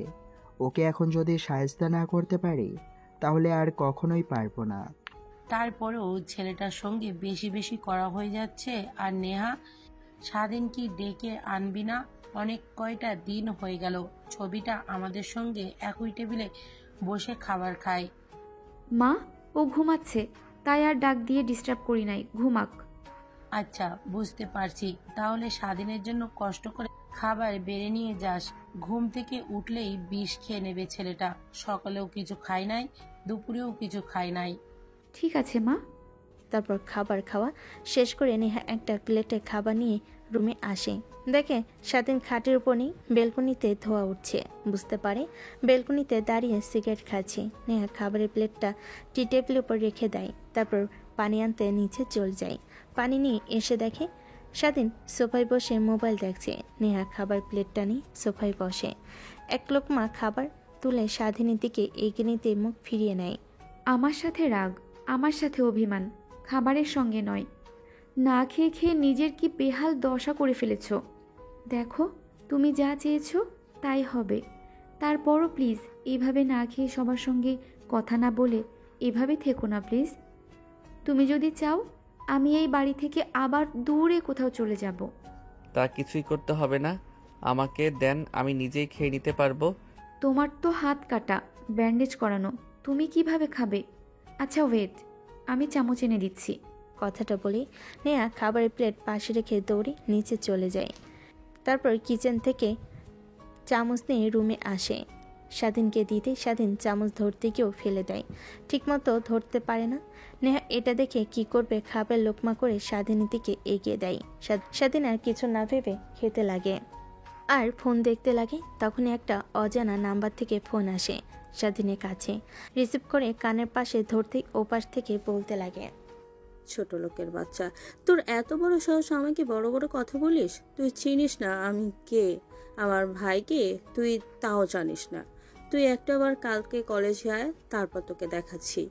ওকে এখন যদি শায়েস্তা না করতে পারি তাহলে আর কখনোই পারবো না। তারপরেও ছেলেটার সঙ্গে বেশি বেশি করা হয়ে যাচ্ছে। আর নেহা, স্বাধীন কি ডেকে আনবি না? অনেক কয়টা দিন হয়ে গেল ছবিটা আমাদের সঙ্গে একই টেবিলে বসে খাবার খায়। মা, ও ঘুমাচ্ছে, তাই আর ডাক দিয়ে ডিস্টার্ব করি নাই, ঘুমাক। আচ্ছা, বুঝতে পারছি। তাহলে স্বাধীনের জন্য কষ্ট করে খাবার বেড়ে নিয়ে যাস। ঘুম থেকে উঠলেই বিষ খেয়ে নেবে ছেলেটা। সকালেও কিছু খায় নাই, দুপুরেও কিছু খায় নাই। ঠিক আছে মা। তারপর খাবার খাওয়া শেষ করে নেহা একটা প্লেটে খাবার নিয়ে রুমে আসে। দেখে স্বাধীন খাটের উপর নেই, বেলকনিতে ধোয়া উঠছে। বুঝতে পারে বেলকনিতে দাঁড়িয়ে সিগারেট খাচ্ছে। নেহা খাবারের প্লেটটা টি টেবিলের উপর রেখে দেয়। তারপর পানি আনতে নিচে চলে যায়। পানি নিয়ে এসে দেখে স্বাধীন সোফায় বসে মোবাইল দেখছে। নেহা খাবার প্লেটটা নিয়ে সোফায় বসে। এক লোকমা খাবার তুলে স্বাধীনের দিকে এগিয়ে নিতে মুখ ফিরিয়ে নেয়। আমার সাথে রাগ, আমার সাথে অভিমান, খাবারের সঙ্গে নয়। না খেয়ে খেয়ে নিজের কি বেহাল দশা করে ফেলেছ। দেখো, তুমি যা চেয়েছো তাই হবে। তারপরও প্লিজ এভাবে না খেয়ে সবার সঙ্গে কথা না বলে এভাবে থেকো না প্লিজ। তুমি যদি চাও আমি এই বাড়ি থেকে আবার দূরে কোথাও চলে যাব। তা কিছুই করতে হবে না, আমাকে দেন, আমি নিজেই খেয়ে নিতে পারবো। তোমার তো হাত কাটা, ব্যান্ডেজ করানো, তুমি কিভাবে খাবে? আচ্ছা ওয়েট, আমি চামচ এনে দিচ্ছি। কথাটা বলে নেহা খাবারের প্লেট পাশে রেখে দৌড়ে নিচে চলে যায়। তারপর কিচেন থেকে চামচ নিয়ে রুমে আসে। স্বাধীনকে দিতে স্বাধীন চামচ ধরতে গিয়েও ফেলে দেয়, ঠিকমতো ধরতে পারে না। নেহা এটা দেখে কি করবে খাবার লোকমা করে স্বাধীনের দিকে এগিয়ে দেয়। স্বাধীন আর কিছু না ভেবে খেতে লাগে আর ফোন দেখতে লাগে। তখনই একটা অজানা নাম্বার থেকে ফোন আসে স্বাধীনের কাছে। রিসিভ করে কানের পাশে ধরতেই ওপাশ থেকে বলতে লাগে, ছোট লোকের বাচ্চা, তোর এত বড় সাহস আমাকে বড় বড় কথা বলিস? তুই চিনিস না আমি কে, আমার ভাইকে তুই তাও জানিস না। তুই একটাবার কালকে কলেজে আয়, তারপর তোকে দেখাচ্ছি।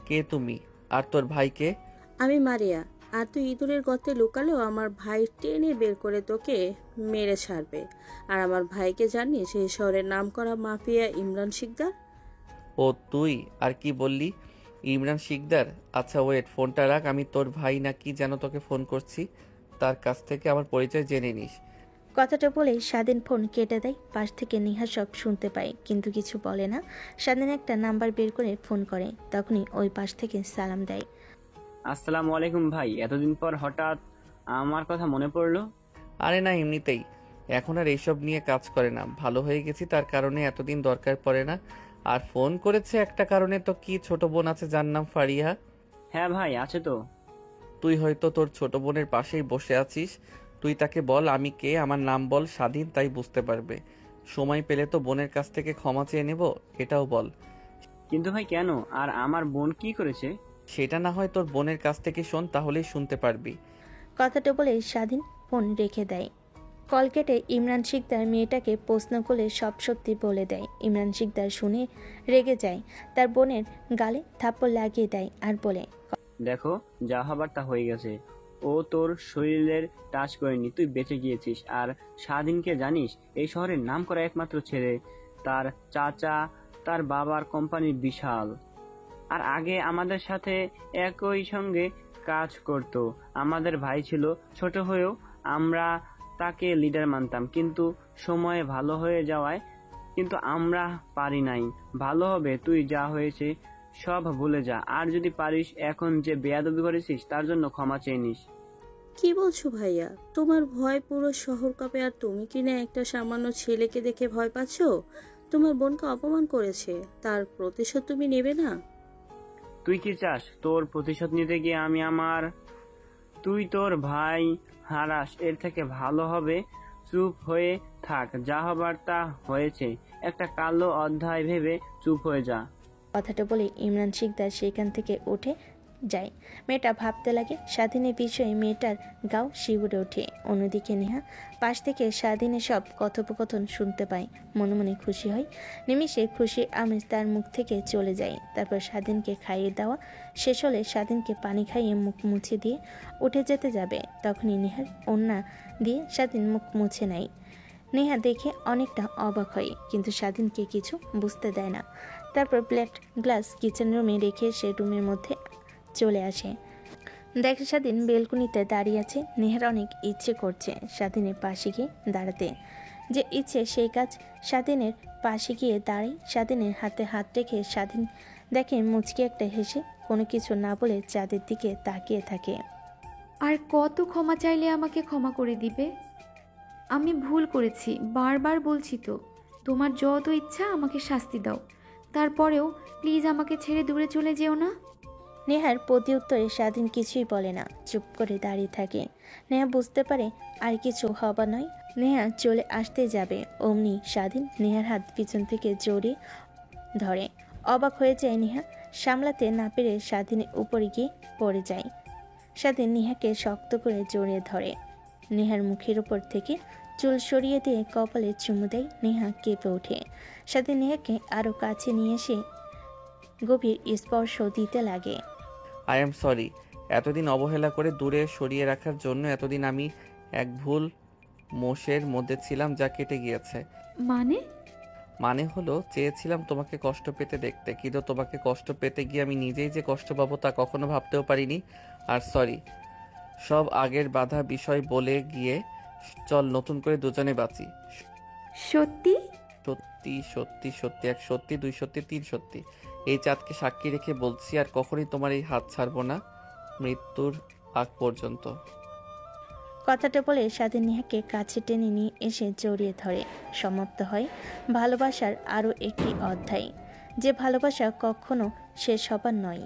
কে তুমি আর তোর ভাইকে? আমি মারিয়া। আর তুই ইঁদুরের গর্তে লুকালেও আমার ভাই টেনে বের করে তোকে মেরে ছাড়বে। আর আমার ভাইকে জানিস, এই শহরের নামকরা মাফিয়া ইমরান শিকদার। ও তুই, আর কি বললি? ইমরান শিকদার? আচ্ছা ওয়েট, ফোনটা রাখ, আমি তোর ভাই নাকি যেন তোকে ফোন করছি, তার কাছ থেকে আমার পরিচয় জেনে নিস। কথাটা বলে স্বাধীন ফোন কেটে দেয়। পাশ থেকে নিহা সব শুনতে পায় কিন্তু কিছু বলে না। স্বাধীন একটা নাম্বার বের করে ফোন করে, তখনই ওই পাশ থেকে সালাম দেয়। আসসালামু আলাইকুম ভাই, এতদিন পর হঠাৎ আমার কথা মনে পড়লো? আরে না, এমনিতেই। এখন আর এইসব নিয়ে কাজ করে না, ভালো হয়ে গেছি, তার কারণে এতদিন দরকার পড়ে না। আর ফোন করেছে একটা কারণে, তো কি ছোট বোন আছে যার নাম ফারিয়া? হ্যাঁ ভাই, আছে তো। তুই হয়তো তোর ছোট বোনের পাশেই বসে আছিস, তুই তাকে বল আমি কে, আমার নাম বল স্বাধীন, তাই বুঝতে পারবে। সময় পেলে তো বোনের কাছ থেকে ক্ষমা চেয়ে নেব, এটাও বল। কিন্তু ভাই কেন? আর আমার বোন কি করেছে? সেটা না হয় তোর বোনের কাছ থেকে শোন, তাহলেই শুনতে পারবি। কথাটা বলে স্বাধীন ফোন রেখে দেয়। কল কেটে ইমরান শিকদার মেয়েটাকে প্রশ্ন করলে সব সত্যি বলে দেয়। ইমরান শিকদার শুনে রেগে যায়, তার বোনের গালে থাপ্পড় লাগিয়ে দেয় আর বলে, দেখো, যা হবার তা হয়ে গেছে। ও তোর শরীরের টাচ করেনি, তুই বেঁচে গিয়েছিস। আর স্বাধীনকে জানিস, এই শহরের নাম করা একমাত্র ছেলে। তার চাচা, তার বাবার কোম্পানি বিশাল। আর আগে আমাদের সাথে একই সঙ্গে কাজ করত। আমাদের ভাই ছিল, ছোট হয়েও আমরা তাকে লিডার মানতাম, কিন্তু সময়ে ভালো হয়ে যাওয়ায় কিন্তু আমরা পারি নাই। ভালো হবে, তুই যা হয়েছে সব ভুলে যা। আর যদি পারিস, এখন যে বেয়াদবি করেছিস তার জন্য ক্ষমা চেয়ে নিস। কি বলছো ভাইয়া? তোমার ভয় পুরো শহর কাঁপে, আর তুমি কিনা একটা সামান্য ছেলেকে দেখে ভয় পাচ্ছ? তোমার বোনকে অপমান করেছে, তার প্রতিশোধ তুমি নেবে না? তুই কি চাস তোর প্রতিশোধ নিতে গিয়ে তুই তোর ভাই হারাস? এর থেকে ভালো হবে চুপ হয়ে থাক। যা হবার তা হয়েছে, একটা কালো অধ্যায় ভেবে চুপ হয়ে যা। কথাটা বলে ইমরান শিকদার সেখান থেকে উঠে যায়। মেয়েটা ভাবতে লাগে স্বাধীনের বিষয়ে, মেয়েটার গাও শিউরে ওঠে। অন্যদিকে নেহা পাশ থেকে স্বাধীনের সব কথোপকথন শুনতে পায়, মনে মনে খুশি হয়। নিমিষে খুশির আমেজ তার মুখ থেকে চলে যায়। তারপর স্বাধীনকে খাইয়ে দেওয়া শেষ হলে স্বাধীনকে পানি খাইয়ে মুখ মুছে দিয়ে উঠে যেতে যাবে, তখনই নেহার ওড়না দিয়ে স্বাধীন মুখ মুছে নেয়। নেহা দেখে অনেকটা অবাক হয়, কিন্তু স্বাধীনকে কিছু বুঝতে দেয় না। তারপর প্লেট গ্লাস কিচেন রুমে রেখে সে রুমের মধ্যে চলে আসে। দেখে স্বাধীন বেলকুনিতে দাঁড়িয়ে আছে। নেহার অনেক ইচ্ছে করছে স্বাধীনের পাশে গিয়ে দাঁড়াতে, যে ইচ্ছে সেই কাজ। স্বাধীনের পাশে গিয়ে দাঁড়াই, স্বাধীনের হাতে হাত রেখে স্বাধীন দেখে মুচকি একটা হেসে কোনো কিছু না বলে চাঁদের দিকে তাকিয়ে থাকে। আর কত ক্ষমা চাইলে আমাকে ক্ষমা করে দিবে? আমি ভুল করেছি, বারবার বলছি তো। তোমার যত ইচ্ছা আমাকে শাস্তি দাও, তারপরেও প্লিজ আমাকে ছেড়ে দূরে চলে যেও না। নেহার প্রতি উত্তরে স্বাধীন কিছুই বলে না, চুপ করে দাঁড়িয়ে থাকে। নেহা বুঝতে পারে আর কিছু হবা নয়। নেহা চলে আসতে যাবে, অমনি স্বাধীন নেহার হাত পিছন থেকে জড়িয়ে ধরে। অবাক হয়ে যায় নেহা, সামলাতে না পেরে স্বাধীনের উপরে গিয়ে পড়ে যায়। স্বাধীন নেহাকে শক্ত করে জড়িয়ে ধরে, নেহার মুখের উপর থেকে চুল সরিয়ে দিয়ে কপালে চুমু দেয়। নেহা কেঁপে ওঠে। স্বাধীন নেহাকে আরও কাছে নিয়ে এসে গভীর স্পর্শ দিতে লাগে। আই এম সরি, এতদিন অবহেলা করে দূরে সরিয়ে রাখার জন্য। এতদিন আমি এক ভুল মোষের মধ্যে ছিলাম, যা কেটে গিয়েছে। মানে হলো, চেয়েছিলাম তোমাকে কষ্ট পেতে দেখতে, কিন্তু তোমাকে কষ্ট পেতে গিয়ে আমি নিজেই যে কষ্ট পাবো তা কখনো ভাবতেও পারিনি। আর সরি, সব আগের বাধা বিষয় বলে গিয়ে চল নতুন করে দুজনে বাঁচি। সত্যি? সত্যি সত্যি সত্যি, এক সত্যি, দুই সত্যি, তিন সত্যি। এই চাঁদকে সাক্ষী রেখে বলছি, আর কখনই তোমার এই হাত ছাড়বো না, মৃত্যুর আগ পর্যন্ত। কথাটা বলে স্বাধীন নেহাকে কাছে টেনে নিয়ে এসে জড়িয়ে ধরে। সমাপ্ত হয় ভালোবাসার আরও একটি অধ্যায়, যে ভালোবাসা কখনো শেষ হবার নয়।